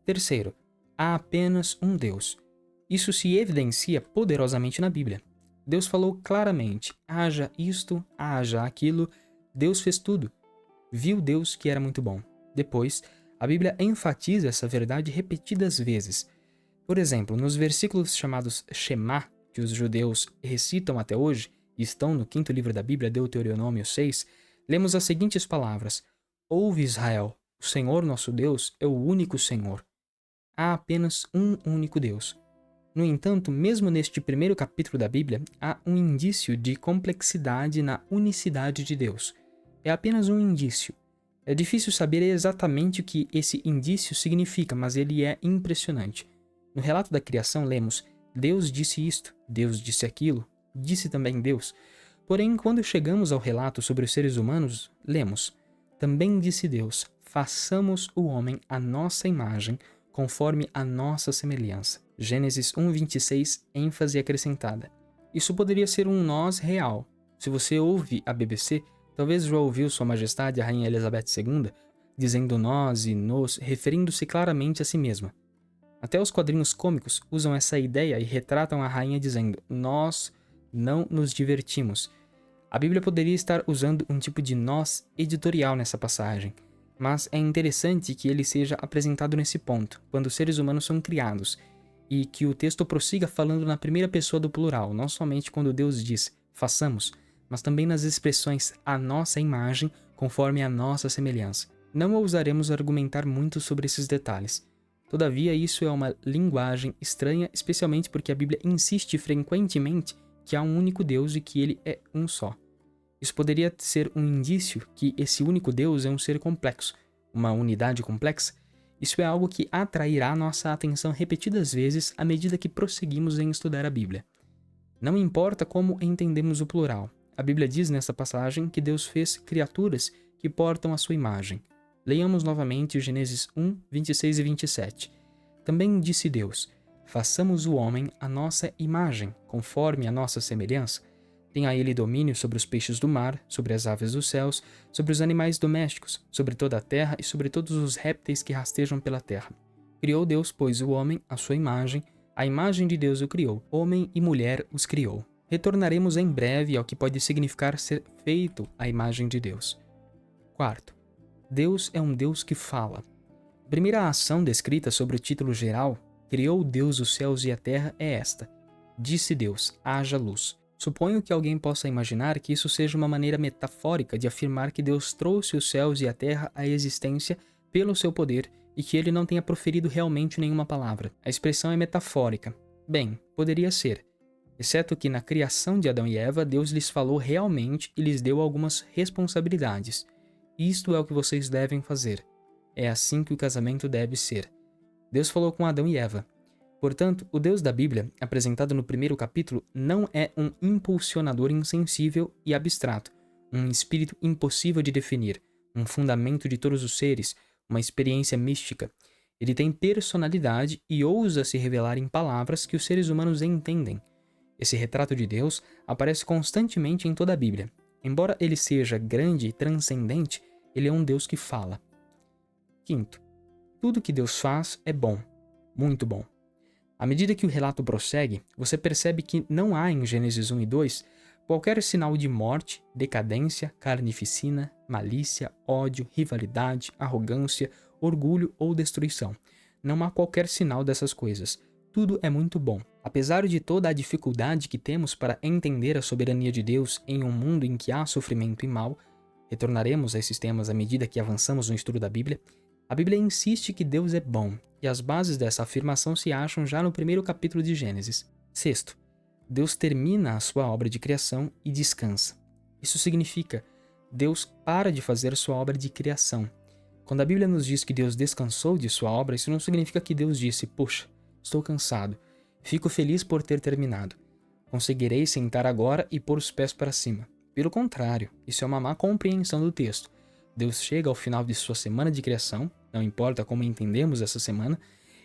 Terceiro, há apenas um Deus. Isso se evidencia poderosamente na Bíblia. Deus falou claramente, haja isto, haja aquilo, Deus fez tudo. Viu Deus que era muito bom. Depois, a Bíblia enfatiza essa verdade repetidas vezes. Por exemplo, nos versículos chamados Shema, que os judeus recitam até hoje, e estão no quinto livro da Bíblia, Deuteronômio 6, lemos as seguintes palavras: Ouve Israel, o Senhor nosso Deus é o único Senhor. Há apenas um único Deus. No entanto, mesmo neste primeiro capítulo da Bíblia, há um indício de complexidade na unicidade de Deus. É apenas um indício. É difícil saber exatamente o que esse indício significa, mas ele é impressionante. No relato da criação lemos, Deus disse isto, Deus disse aquilo, disse também Deus. Porém, quando chegamos ao relato sobre os seres humanos, lemos, também disse Deus, façamos o homem à nossa imagem, conforme a nossa semelhança. Gênesis 1:26, ênfase acrescentada. Isso poderia ser um nós real. Se você ouve a BBC, talvez já ouviu Sua Majestade a Rainha Elizabeth II dizendo nós e nos, referindo-se claramente a si mesma. Até os quadrinhos cômicos usam essa ideia e retratam a rainha dizendo nós não nos divertimos. A Bíblia poderia estar usando um tipo de nós editorial nessa passagem, mas é interessante que ele seja apresentado nesse ponto, quando os seres humanos são criados, e que o texto prossiga falando na primeira pessoa do plural, não somente quando Deus diz façamos, mas também nas expressões a nossa imagem, conforme a nossa semelhança. Não ousaremos argumentar muito sobre esses detalhes. Todavia, isso é uma linguagem estranha, especialmente porque a Bíblia insiste frequentemente que há um único Deus e que ele é um só. Isso poderia ser um indício que esse único Deus é um ser complexo, uma unidade complexa. Isso é algo que atrairá nossa atenção repetidas vezes à medida que prosseguimos em estudar a Bíblia. Não importa como entendemos o plural. A Bíblia diz nessa passagem que Deus fez criaturas que portam a sua imagem. Leiamos novamente Gênesis 1, 26 e 27. Também disse Deus: façamos o homem à nossa imagem, conforme a nossa semelhança. Tenha ele domínio sobre os peixes do mar, sobre as aves dos céus, sobre os animais domésticos, sobre toda a terra e sobre todos os répteis que rastejam pela terra. Criou Deus, pois, o homem à sua imagem, a imagem de Deus o criou, homem e mulher os criou. Retornaremos em breve ao que pode significar ser feito à imagem de Deus. Quarto, Deus é um Deus que fala. A primeira ação descrita sobre o título geral, criou Deus os céus e a terra, é esta: disse Deus, haja luz. Suponho que alguém possa imaginar que isso seja uma maneira metafórica de afirmar que Deus trouxe os céus e a terra à existência pelo seu poder e que ele não tenha proferido realmente nenhuma palavra. A expressão é metafórica. Bem, poderia ser, exceto que na criação de Adão e Eva, Deus lhes falou realmente e lhes deu algumas responsabilidades. Isto é o que vocês devem fazer. É assim que o casamento deve ser. Deus falou com Adão e Eva. Portanto, o Deus da Bíblia, apresentado no primeiro capítulo, não é um impulsionador insensível e abstrato, um espírito impossível de definir, um fundamento de todos os seres, uma experiência mística. Ele tem personalidade e ousa se revelar em palavras que os seres humanos entendem. Esse retrato de Deus aparece constantemente em toda a Bíblia. Embora ele seja grande e transcendente, ele é um Deus que fala. Quinto, tudo que Deus faz é bom, muito bom. À medida que o relato prossegue, você percebe que não há em Gênesis 1 e 2 qualquer sinal de morte, decadência, carnificina, malícia, ódio, rivalidade, arrogância, orgulho ou destruição. Não há qualquer sinal dessas coisas. Tudo é muito bom. Apesar de toda a dificuldade que temos para entender a soberania de Deus em um mundo em que há sofrimento e mal, retornaremos a esses temas à medida que avançamos no estudo da Bíblia, a Bíblia insiste que Deus é bom, e as bases dessa afirmação se acham já no primeiro capítulo de Gênesis. Sexto, Deus termina a sua obra de criação e descansa. Isso significa, Deus para de fazer sua obra de criação. Quando a Bíblia nos diz que Deus descansou de sua obra, isso não significa que Deus disse, puxa, estou cansado, fico feliz por ter terminado. Conseguirei sentar agora e pôr os pés para cima. Pelo contrário, isso é uma má compreensão do texto. Deus chega ao final de sua semana de criação, não importa como entendemos essa semana,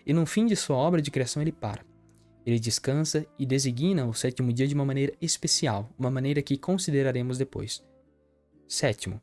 e no fim de sua obra de criação ele para. Ele descansa e designa o sétimo dia de uma maneira especial, uma maneira que consideraremos depois. Sétimo,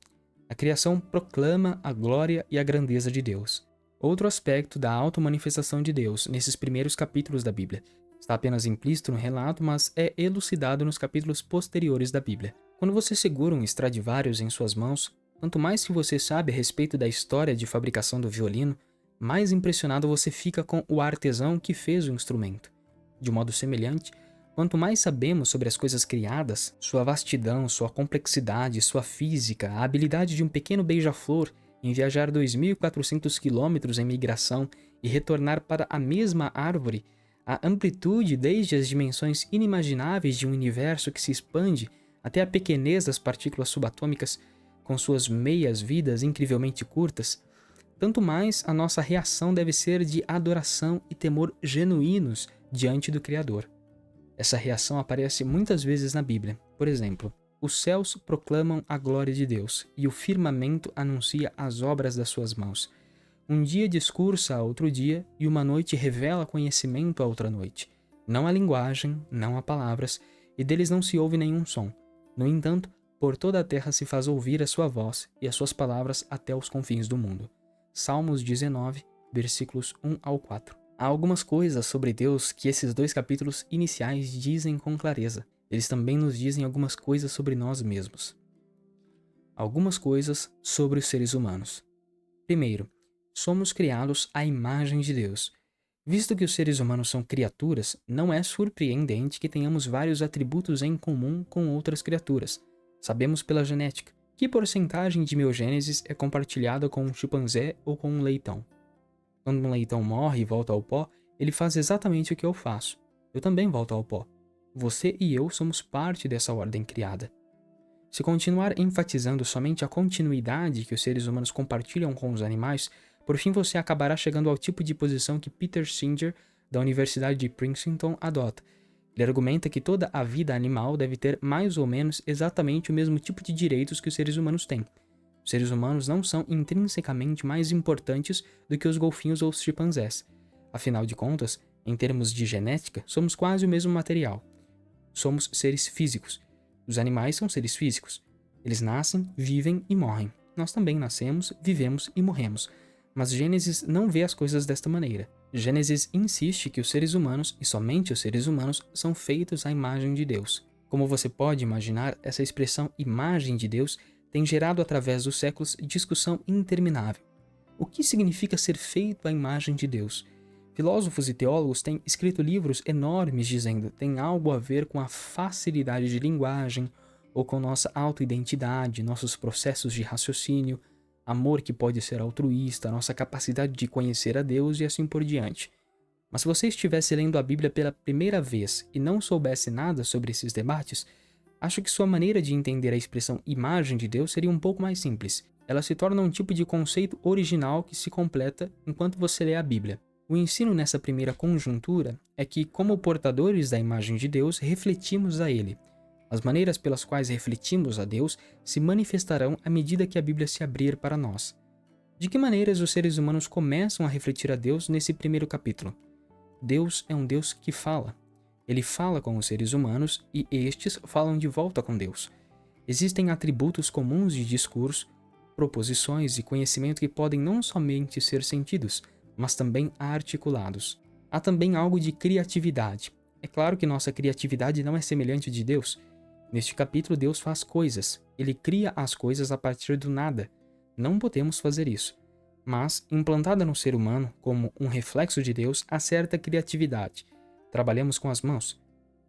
a criação proclama a glória e a grandeza de Deus. Outro aspecto da auto-manifestação de Deus nesses primeiros capítulos da Bíblia. Está apenas implícito no relato, mas é elucidado nos capítulos posteriores da Bíblia. Quando você segura um Stradivarius em suas mãos, quanto mais que você sabe a respeito da história de fabricação do violino, mais impressionado você fica com o artesão que fez o instrumento. De modo semelhante, quanto mais sabemos sobre as coisas criadas, sua vastidão, sua complexidade, sua física, a habilidade de um pequeno beija-flor em viajar 2.400 quilômetros em migração e retornar para a mesma árvore, a amplitude desde as dimensões inimagináveis de um universo que se expande até a pequenez das partículas subatômicas, com suas meias-vidas incrivelmente curtas, tanto mais a nossa reação deve ser de adoração e temor genuínos diante do Criador. Essa reação aparece muitas vezes na Bíblia. Por exemplo, os céus proclamam a glória de Deus e o firmamento anuncia as obras das suas mãos. Um dia discursa a outro dia e uma noite revela conhecimento a outra noite. Não há linguagem, não há palavras, e deles não se ouve nenhum som. No entanto, por toda a terra se faz ouvir a sua voz e as suas palavras até os confins do mundo. Salmos 19, versículos 1 ao 4. Há algumas coisas sobre Deus que esses dois capítulos iniciais dizem com clareza. Eles também nos dizem algumas coisas sobre nós mesmos. Algumas coisas sobre os seres humanos. Primeiro, somos criados à imagem de Deus. Visto que os seres humanos são criaturas, não é surpreendente que tenhamos vários atributos em comum com outras criaturas. Sabemos pela genética que porcentagem de miogênese é compartilhada com um chimpanzé ou com um leitão. Quando um leitão morre e volta ao pó, ele faz exatamente o que eu faço. Eu também volto ao pó. Você e eu somos parte dessa ordem criada. Se continuar enfatizando somente a continuidade que os seres humanos compartilham com os animais, por fim você acabará chegando ao tipo de posição que Peter Singer, da Universidade de Princeton, adota. Ele argumenta que toda a vida animal deve ter mais ou menos exatamente o mesmo tipo de direitos que os seres humanos têm. Os seres humanos não são intrinsecamente mais importantes do que os golfinhos ou os chimpanzés. Afinal de contas, em termos de genética, somos quase o mesmo material. Somos seres físicos. Os animais são seres físicos. Eles nascem, vivem e morrem. Nós também nascemos, vivemos e morremos. Mas Gênesis não vê as coisas desta maneira. Gênesis insiste que os seres humanos, e somente os seres humanos, são feitos à imagem de Deus. Como você pode imaginar, essa expressão imagem de Deus tem gerado através dos séculos discussão interminável. O que significa ser feito à imagem de Deus? Filósofos e teólogos têm escrito livros enormes dizendo que tem algo a ver com a facilidade de linguagem, ou com nossa autoidentidade, nossos processos de raciocínio, amor que pode ser altruísta, nossa capacidade de conhecer a Deus e assim por diante. Mas se você estivesse lendo a Bíblia pela primeira vez e não soubesse nada sobre esses debates, acho que sua maneira de entender a expressão imagem de Deus seria um pouco mais simples. Ela se torna um tipo de conceito original que se completa enquanto você lê a Bíblia. O ensino nessa primeira conjuntura é que, como portadores da imagem de Deus, refletimos a Ele. As maneiras pelas quais refletimos a Deus se manifestarão à medida que a Bíblia se abrir para nós. De que maneiras os seres humanos começam a refletir a Deus nesse primeiro capítulo? Deus é um Deus que fala. Ele fala com os seres humanos e estes falam de volta com Deus. Existem atributos comuns de discurso, proposições e conhecimento que podem não somente ser sentidos, mas também articulados. Há também algo de criatividade. É claro que nossa criatividade não é semelhante de Deus. Neste capítulo, Deus faz coisas. Ele cria as coisas a partir do nada. Não podemos fazer isso. Mas, implantada no ser humano como um reflexo de Deus, há certa criatividade. Trabalhamos com as mãos.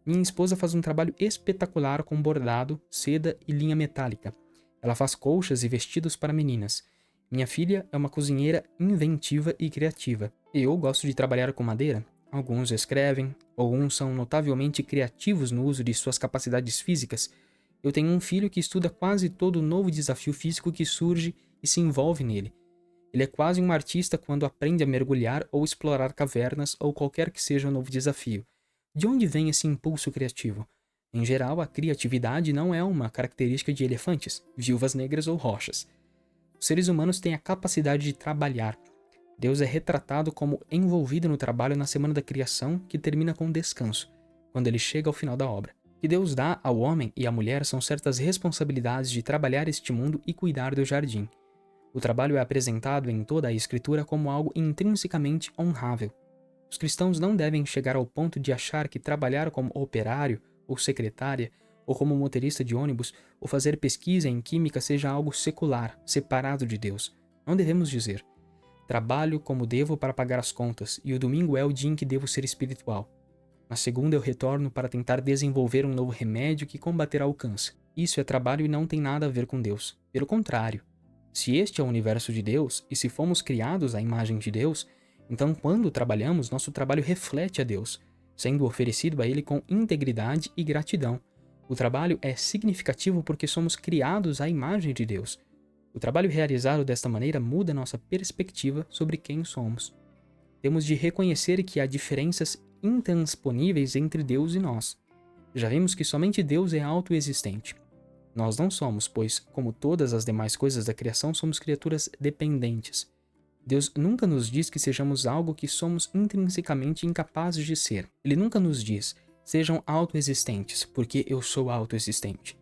Minha esposa faz um trabalho espetacular com bordado, seda e linha metálica. Ela faz colchas e vestidos para meninas. Minha filha é uma cozinheira inventiva e criativa. Eu gosto de trabalhar com madeira. Alguns escrevem, alguns são notavelmente criativos no uso de suas capacidades físicas. Eu tenho um filho que estuda quase todo novo desafio físico que surge e se envolve nele. Ele é quase um artista quando aprende a mergulhar ou explorar cavernas ou qualquer que seja o novo desafio. De onde vem esse impulso criativo? Em geral, a criatividade não é uma característica de elefantes, viúvas negras ou rochas. Os seres humanos têm a capacidade de trabalhar. Deus é retratado como envolvido no trabalho na semana da criação, que termina com descanso, quando ele chega ao final da obra. O que Deus dá ao homem e à mulher são certas responsabilidades de trabalhar este mundo e cuidar do jardim. O trabalho é apresentado em toda a Escritura como algo intrinsecamente honrável. Os cristãos não devem chegar ao ponto de achar que trabalhar como operário ou secretária, ou como motorista de ônibus, ou fazer pesquisa em química seja algo secular, separado de Deus. Não devemos dizer: trabalho como devo para pagar as contas, e o domingo é o dia em que devo ser espiritual. Na segunda eu retorno para tentar desenvolver um novo remédio que combaterá o câncer. Isso é trabalho e não tem nada a ver com Deus. Pelo contrário. Se este é o universo de Deus, e se fomos criados à imagem de Deus, então quando trabalhamos, nosso trabalho reflete a Deus, sendo oferecido a Ele com integridade e gratidão. O trabalho é significativo porque somos criados à imagem de Deus. O trabalho realizado desta maneira muda nossa perspectiva sobre quem somos. Temos de reconhecer que há diferenças intransponíveis entre Deus e nós. Já vimos que somente Deus é autoexistente. Nós não somos, pois, como todas as demais coisas da criação, somos criaturas dependentes. Deus nunca nos diz que sejamos algo que somos intrinsecamente incapazes de ser. Ele nunca nos diz: sejam autoexistentes, porque eu sou autoexistente.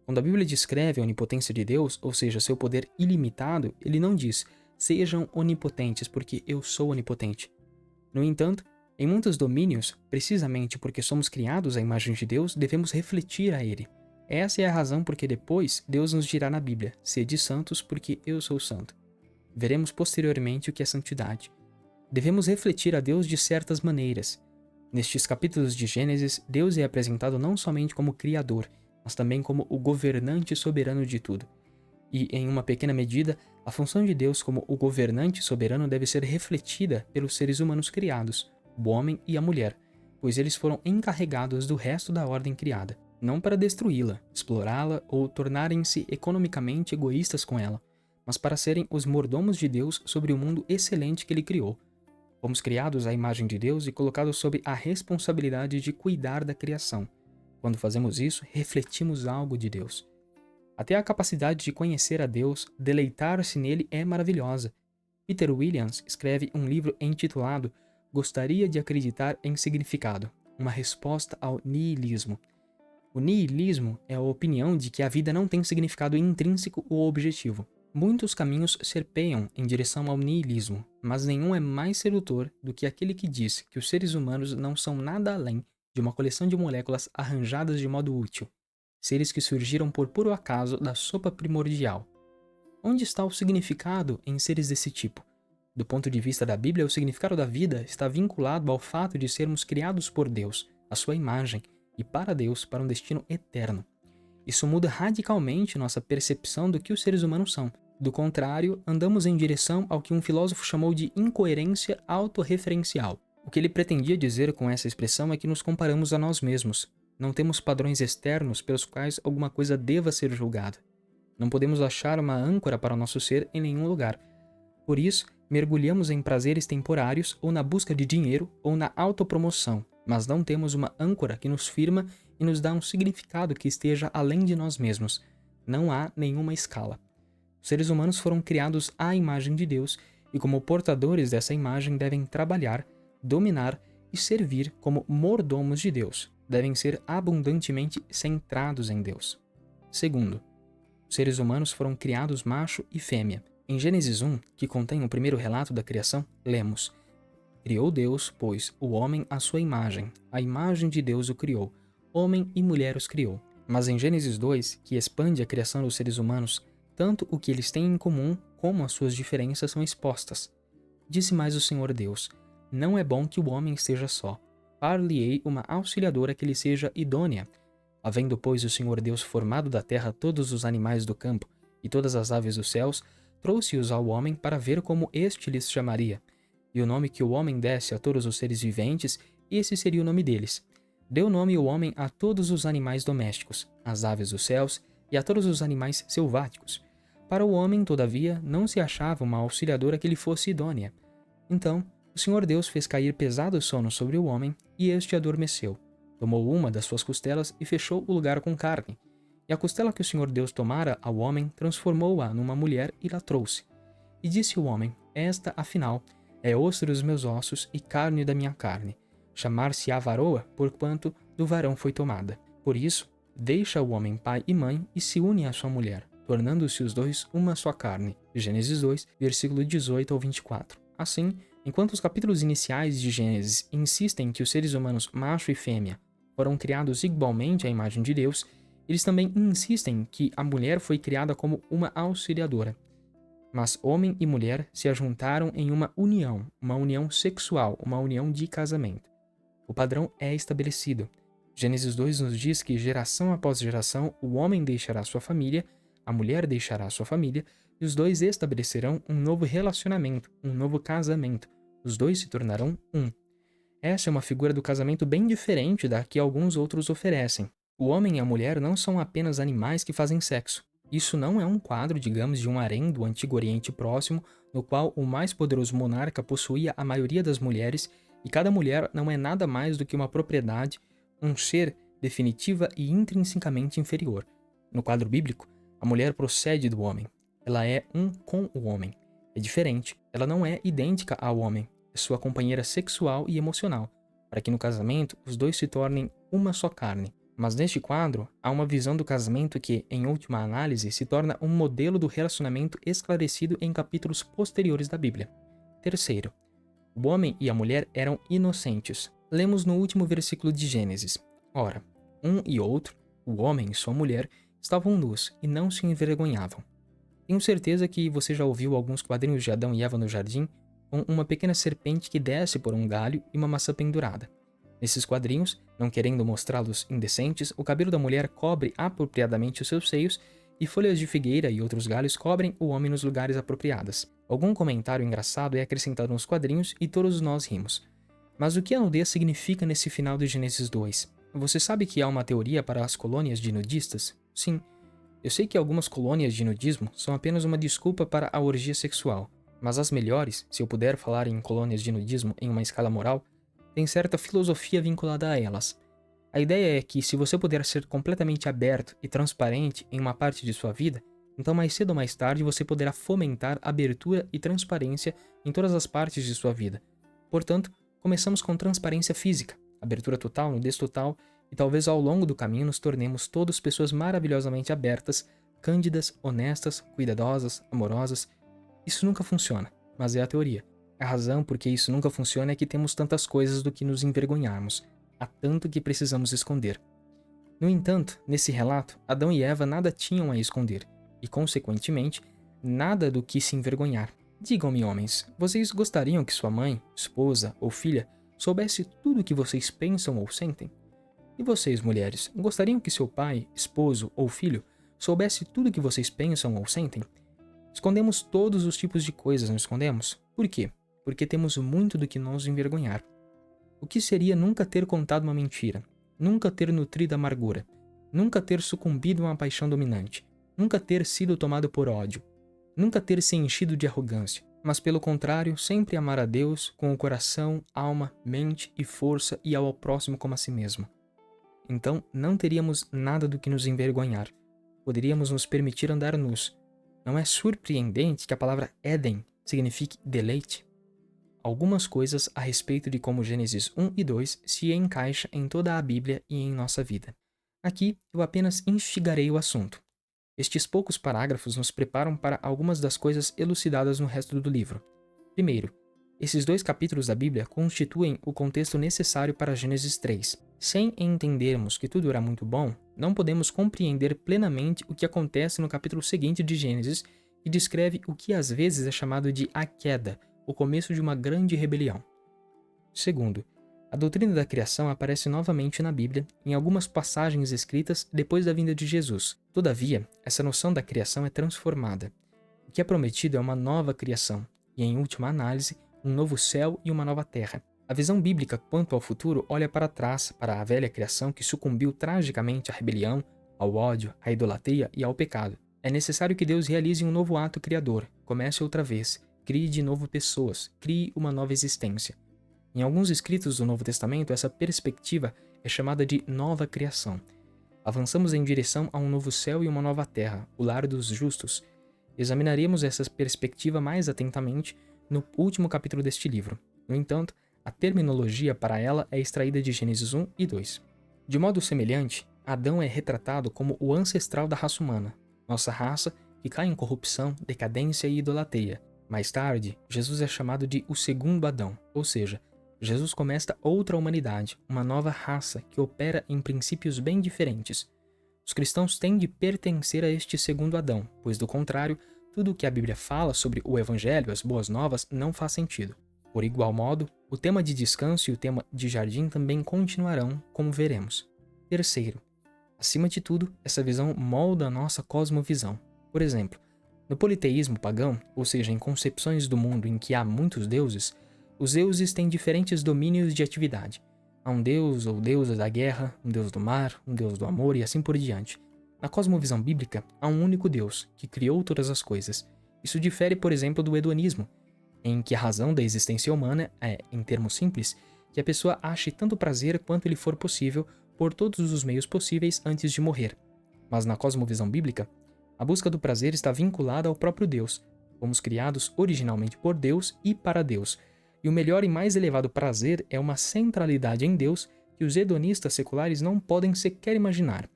Quando a Bíblia descreve a onipotência de Deus, ou seja, seu poder ilimitado, ele não diz: sejam onipotentes, porque eu sou onipotente. No entanto, em muitos domínios, precisamente porque somos criados à imagem de Deus, devemos refletir a Ele. Essa é a razão porque depois Deus nos dirá na Bíblia: sede santos, porque eu sou santo. Veremos posteriormente o que é santidade. Devemos refletir a Deus de certas maneiras. Nestes capítulos de Gênesis, Deus é apresentado não somente como Criador, mas também como o governante soberano de tudo. E, em uma pequena medida, a função de Deus como o governante soberano deve ser refletida pelos seres humanos criados, o homem e a mulher, pois eles foram encarregados do resto da ordem criada, não para destruí-la, explorá-la ou tornarem-se economicamente egoístas com ela, mas para serem os mordomos de Deus sobre o mundo excelente que Ele criou. Fomos criados à imagem de Deus e colocados sob a responsabilidade de cuidar da criação. Quando fazemos isso, refletimos algo de Deus. Até a capacidade de conhecer a Deus, deleitar-se nele é maravilhosa. Peter Williams escreve um livro intitulado Gostaria de Acreditar em Significado, uma resposta ao niilismo. O niilismo é a opinião de que a vida não tem significado intrínseco ou objetivo. Muitos caminhos serpeiam em direção ao niilismo, mas nenhum é mais sedutor do que aquele que diz que os seres humanos não são nada além de uma coleção de moléculas arranjadas de modo útil, seres que surgiram por puro acaso da sopa primordial. Onde está o significado em seres desse tipo? Do ponto de vista da Bíblia, o significado da vida está vinculado ao fato de sermos criados por Deus, à sua imagem, e para Deus, para um destino eterno. Isso muda radicalmente nossa percepção do que os seres humanos são. Do contrário, andamos em direção ao que um filósofo chamou de incoerência autorreferencial. O que ele pretendia dizer com essa expressão é que nos comparamos a nós mesmos. Não temos padrões externos pelos quais alguma coisa deva ser julgada. Não podemos achar uma âncora para o nosso ser em nenhum lugar. Por isso, mergulhamos em prazeres temporários ou na busca de dinheiro ou na autopromoção, mas não temos uma âncora que nos firma e nos dá um significado que esteja além de nós mesmos. Não há nenhuma escala. Os seres humanos foram criados à imagem de Deus e, como portadores dessa imagem, devem trabalhar, dominar e servir como mordomos de Deus. Devem ser abundantemente centrados em Deus. Segundo, os seres humanos foram criados macho e fêmea. Em Gênesis 1, que contém o primeiro relato da criação, lemos: Criou Deus, pois, o homem à sua imagem. A imagem de Deus o criou. Homem e mulher os criou. Mas em Gênesis 2, que expande a criação dos seres humanos, tanto o que eles têm em comum como as suas diferenças são expostas. Disse mais o Senhor Deus: Não é bom que o homem esteja só. Far-lhe-ei uma auxiliadora que lhe seja idônea. Havendo, pois, o Senhor Deus formado da terra todos os animais do campo e todas as aves dos céus, trouxe-os ao homem para ver como este lhes chamaria. E o nome que o homem desse a todos os seres viventes, esse seria o nome deles. Deu nome o homem a todos os animais domésticos, às aves dos céus e a todos os animais selváticos. Para o homem, todavia, não se achava uma auxiliadora que lhe fosse idônea. Então, o Senhor Deus fez cair pesado sono sobre o homem, e este adormeceu. Tomou uma das suas costelas e fechou o lugar com carne. E a costela que o Senhor Deus tomara ao homem, transformou-a numa mulher e la trouxe. E disse o homem: Esta, afinal, é osso dos meus ossos e carne da minha carne. Chamar-se-á varoa, porquanto do varão foi tomada. Por isso, deixa o homem pai e mãe e se une à sua mulher, tornando-se os dois uma só carne. Gênesis 2, versículo 18 ao 24. Assim, enquanto os capítulos iniciais de Gênesis insistem que os seres humanos macho e fêmea foram criados igualmente à imagem de Deus, eles também insistem que a mulher foi criada como uma auxiliadora. Mas homem e mulher se ajuntaram em uma união sexual, uma união de casamento. O padrão é estabelecido. Gênesis 2 nos diz que geração após geração o homem deixará sua família, a mulher deixará sua família, e os dois estabelecerão um novo relacionamento, um novo casamento. Os dois se tornarão um. Essa é uma figura do casamento bem diferente da que alguns outros oferecem. O homem e a mulher não são apenas animais que fazem sexo. Isso não é um quadro, digamos, de um harém do Antigo Oriente Próximo, no qual o mais poderoso monarca possuía a maioria das mulheres, e cada mulher não é nada mais do que uma propriedade, um ser definitiva e intrinsecamente inferior. No quadro bíblico, a mulher procede do homem. Ela é um com o homem. É diferente. Ela não é idêntica ao homem. É sua companheira sexual e emocional, para que no casamento os dois se tornem uma só carne. Mas neste quadro, há uma visão do casamento que, em última análise, se torna um modelo do relacionamento esclarecido em capítulos posteriores da Bíblia. Terceiro, o homem e a mulher eram inocentes. Lemos no último versículo de Gênesis. Ora, um e outro, o homem e sua mulher, estavam nus e não se envergonhavam. Tenho certeza que você já ouviu alguns quadrinhos de Adão e Eva no jardim, com uma pequena serpente que desce por um galho e uma maçã pendurada. Nesses quadrinhos, não querendo mostrá-los indecentes, o cabelo da mulher cobre apropriadamente os seus seios e folhas de figueira e outros galhos cobrem o homem nos lugares apropriados. Algum comentário engraçado é acrescentado nos quadrinhos e todos nós rimos. Mas o que a nudez significa nesse final de Gênesis 2? Você sabe que há uma teoria para as colônias de nudistas? Sim. Eu sei que algumas colônias de nudismo são apenas uma desculpa para a orgia sexual, mas as melhores, se eu puder falar em colônias de nudismo em uma escala moral, tem certa filosofia vinculada a elas. A ideia é que, se você puder ser completamente aberto e transparente em uma parte de sua vida, então mais cedo ou mais tarde você poderá fomentar abertura e transparência em todas as partes de sua vida. Portanto, começamos com transparência física, abertura total, nudez total, e talvez ao longo do caminho nos tornemos todos pessoas maravilhosamente abertas, cândidas, honestas, cuidadosas, amorosas. Isso nunca funciona, mas é a teoria. A razão por que isso nunca funciona é que temos tantas coisas do que nos envergonharmos. Há tanto que precisamos esconder. No entanto, nesse relato, Adão e Eva nada tinham a esconder, e, consequentemente, nada do que se envergonhar. Digam-me, homens, vocês gostariam que sua mãe, esposa ou filha soubesse tudo o que vocês pensam ou sentem? E vocês, mulheres, gostariam que seu pai, esposo ou filho soubesse tudo o que vocês pensam ou sentem? Escondemos todos os tipos de coisas, não escondemos? Por quê? Porque temos muito do que nos envergonhar. O que seria nunca ter contado uma mentira? Nunca ter nutrido amargura? Nunca ter sucumbido a uma paixão dominante? Nunca ter sido tomado por ódio? Nunca ter se enchido de arrogância? Mas, pelo contrário, sempre amar a Deus com o coração, alma, mente e força e ao próximo como a si mesmo. Então, não teríamos nada do que nos envergonhar. Poderíamos nos permitir andar nus. Não é surpreendente que a palavra Éden signifique deleite? Algumas coisas a respeito de como Gênesis 1 e 2 se encaixa em toda a Bíblia e em nossa vida. Aqui eu apenas instigarei o assunto. Estes poucos parágrafos nos preparam para algumas das coisas elucidadas no resto do livro. Primeiro, esses 2 capítulos da Bíblia constituem o contexto necessário para Gênesis 3. Sem entendermos que tudo era muito bom, não podemos compreender plenamente o que acontece no capítulo seguinte de Gênesis, que descreve o que às vezes é chamado de a queda, o começo de uma grande rebelião. Segundo, a doutrina da criação aparece novamente na Bíblia, em algumas passagens escritas depois da vinda de Jesus. Todavia, essa noção da criação é transformada. O que é prometido é uma nova criação, e em última análise, um novo céu e uma nova terra. A visão bíblica quanto ao futuro olha para trás, para a velha criação que sucumbiu tragicamente à rebelião, ao ódio, à idolatria e ao pecado. É necessário que Deus realize um novo ato criador, comece outra vez, crie de novo pessoas, crie uma nova existência. Em alguns escritos do Novo Testamento, essa perspectiva é chamada de nova criação. Avançamos em direção a um novo céu e uma nova terra, o lar dos justos. Examinaremos essa perspectiva mais atentamente no último capítulo deste livro. No entanto, a terminologia para ela é extraída de Gênesis 1 e 2. De modo semelhante, Adão é retratado como o ancestral da raça humana, nossa raça que cai em corrupção, decadência e idolatria. Mais tarde, Jesus é chamado de o segundo Adão, ou seja, Jesus começa outra humanidade, uma nova raça que opera em princípios bem diferentes. Os cristãos têm de pertencer a este segundo Adão, pois do contrário, tudo o que a Bíblia fala sobre o Evangelho, as boas novas, não faz sentido. Por igual modo, o tema de descanso e o tema de jardim também continuarão, como veremos. Terceiro, acima de tudo, essa visão molda a nossa cosmovisão. Por exemplo, no politeísmo pagão, ou seja, em concepções do mundo em que há muitos deuses, os deuses têm diferentes domínios de atividade. Há um deus ou deusa da guerra, um deus do mar, um deus do amor e assim por diante. Na cosmovisão bíblica, há um único Deus, que criou todas as coisas. Isso difere, por exemplo, do hedonismo, em que a razão da existência humana é, em termos simples, que a pessoa ache tanto prazer quanto lhe for possível por todos os meios possíveis antes de morrer. Mas na cosmovisão bíblica, a busca do prazer está vinculada ao próprio Deus. Fomos criados originalmente por Deus e para Deus, e o melhor e mais elevado prazer é uma centralidade em Deus que os hedonistas seculares não podem sequer imaginar.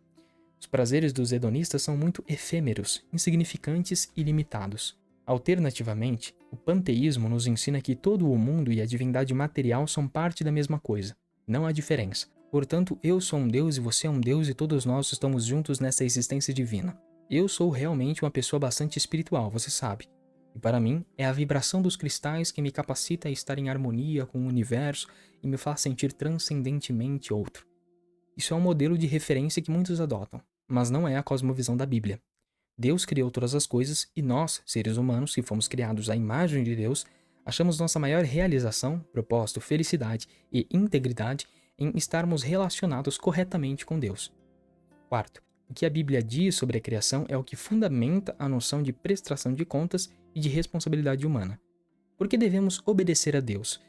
Os prazeres dos hedonistas são muito efêmeros, insignificantes e limitados. Alternativamente, o panteísmo nos ensina que todo o mundo e a divindade material são parte da mesma coisa. Não há diferença. Portanto, eu sou um Deus e você é um Deus e todos nós estamos juntos nessa existência divina. Eu sou realmente uma pessoa bastante espiritual, você sabe. E para mim, é a vibração dos cristais que me capacita a estar em harmonia com o universo e me faz sentir transcendentemente outro. Isso é um modelo de referência que muitos adotam, mas não é a cosmovisão da Bíblia. Deus criou todas as coisas e nós, seres humanos, que fomos criados à imagem de Deus, achamos nossa maior realização, propósito, felicidade e integridade em estarmos relacionados corretamente com Deus. Quarto, o que a Bíblia diz sobre a criação é o que fundamenta a noção de prestação de contas e de responsabilidade humana. Por que devemos obedecer a Deus?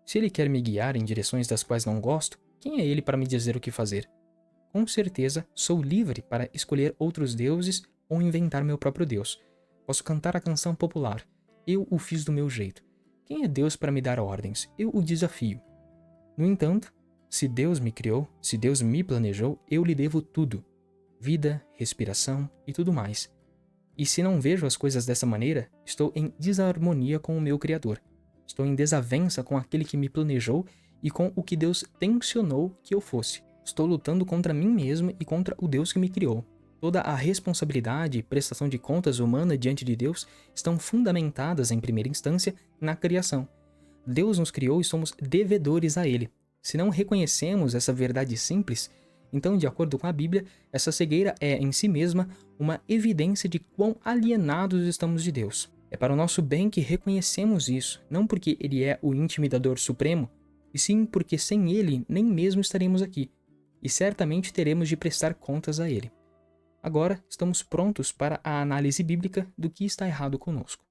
Se Ele quer me guiar em direções das quais não gosto, quem é ele para me dizer o que fazer? Com certeza, sou livre para escolher outros deuses ou inventar meu próprio Deus. Posso cantar a canção popular. Eu o fiz do meu jeito. Quem é Deus para me dar ordens? Eu o desafio. No entanto, se Deus me criou, se Deus me planejou, eu lhe devo tudo. Vida, respiração e tudo mais. E se não vejo as coisas dessa maneira, estou em desarmonia com o meu Criador. Estou em desavença com aquele que me planejou e com o que Deus tensionou que eu fosse. Estou lutando contra mim mesmo e contra o Deus que me criou. Toda a responsabilidade e prestação de contas humana diante de Deus estão fundamentadas, em primeira instância, na criação. Deus nos criou e somos devedores a Ele. Se não reconhecemos essa verdade simples, então, de acordo com a Bíblia, essa cegueira é, em si mesma, uma evidência de quão alienados estamos de Deus. É para o nosso bem que reconhecemos isso, não porque Ele é o intimidador supremo, e sim porque sem Ele nem mesmo estaremos aqui, e certamente teremos de prestar contas a Ele. Agora, estamos prontos para a análise bíblica do que está errado conosco.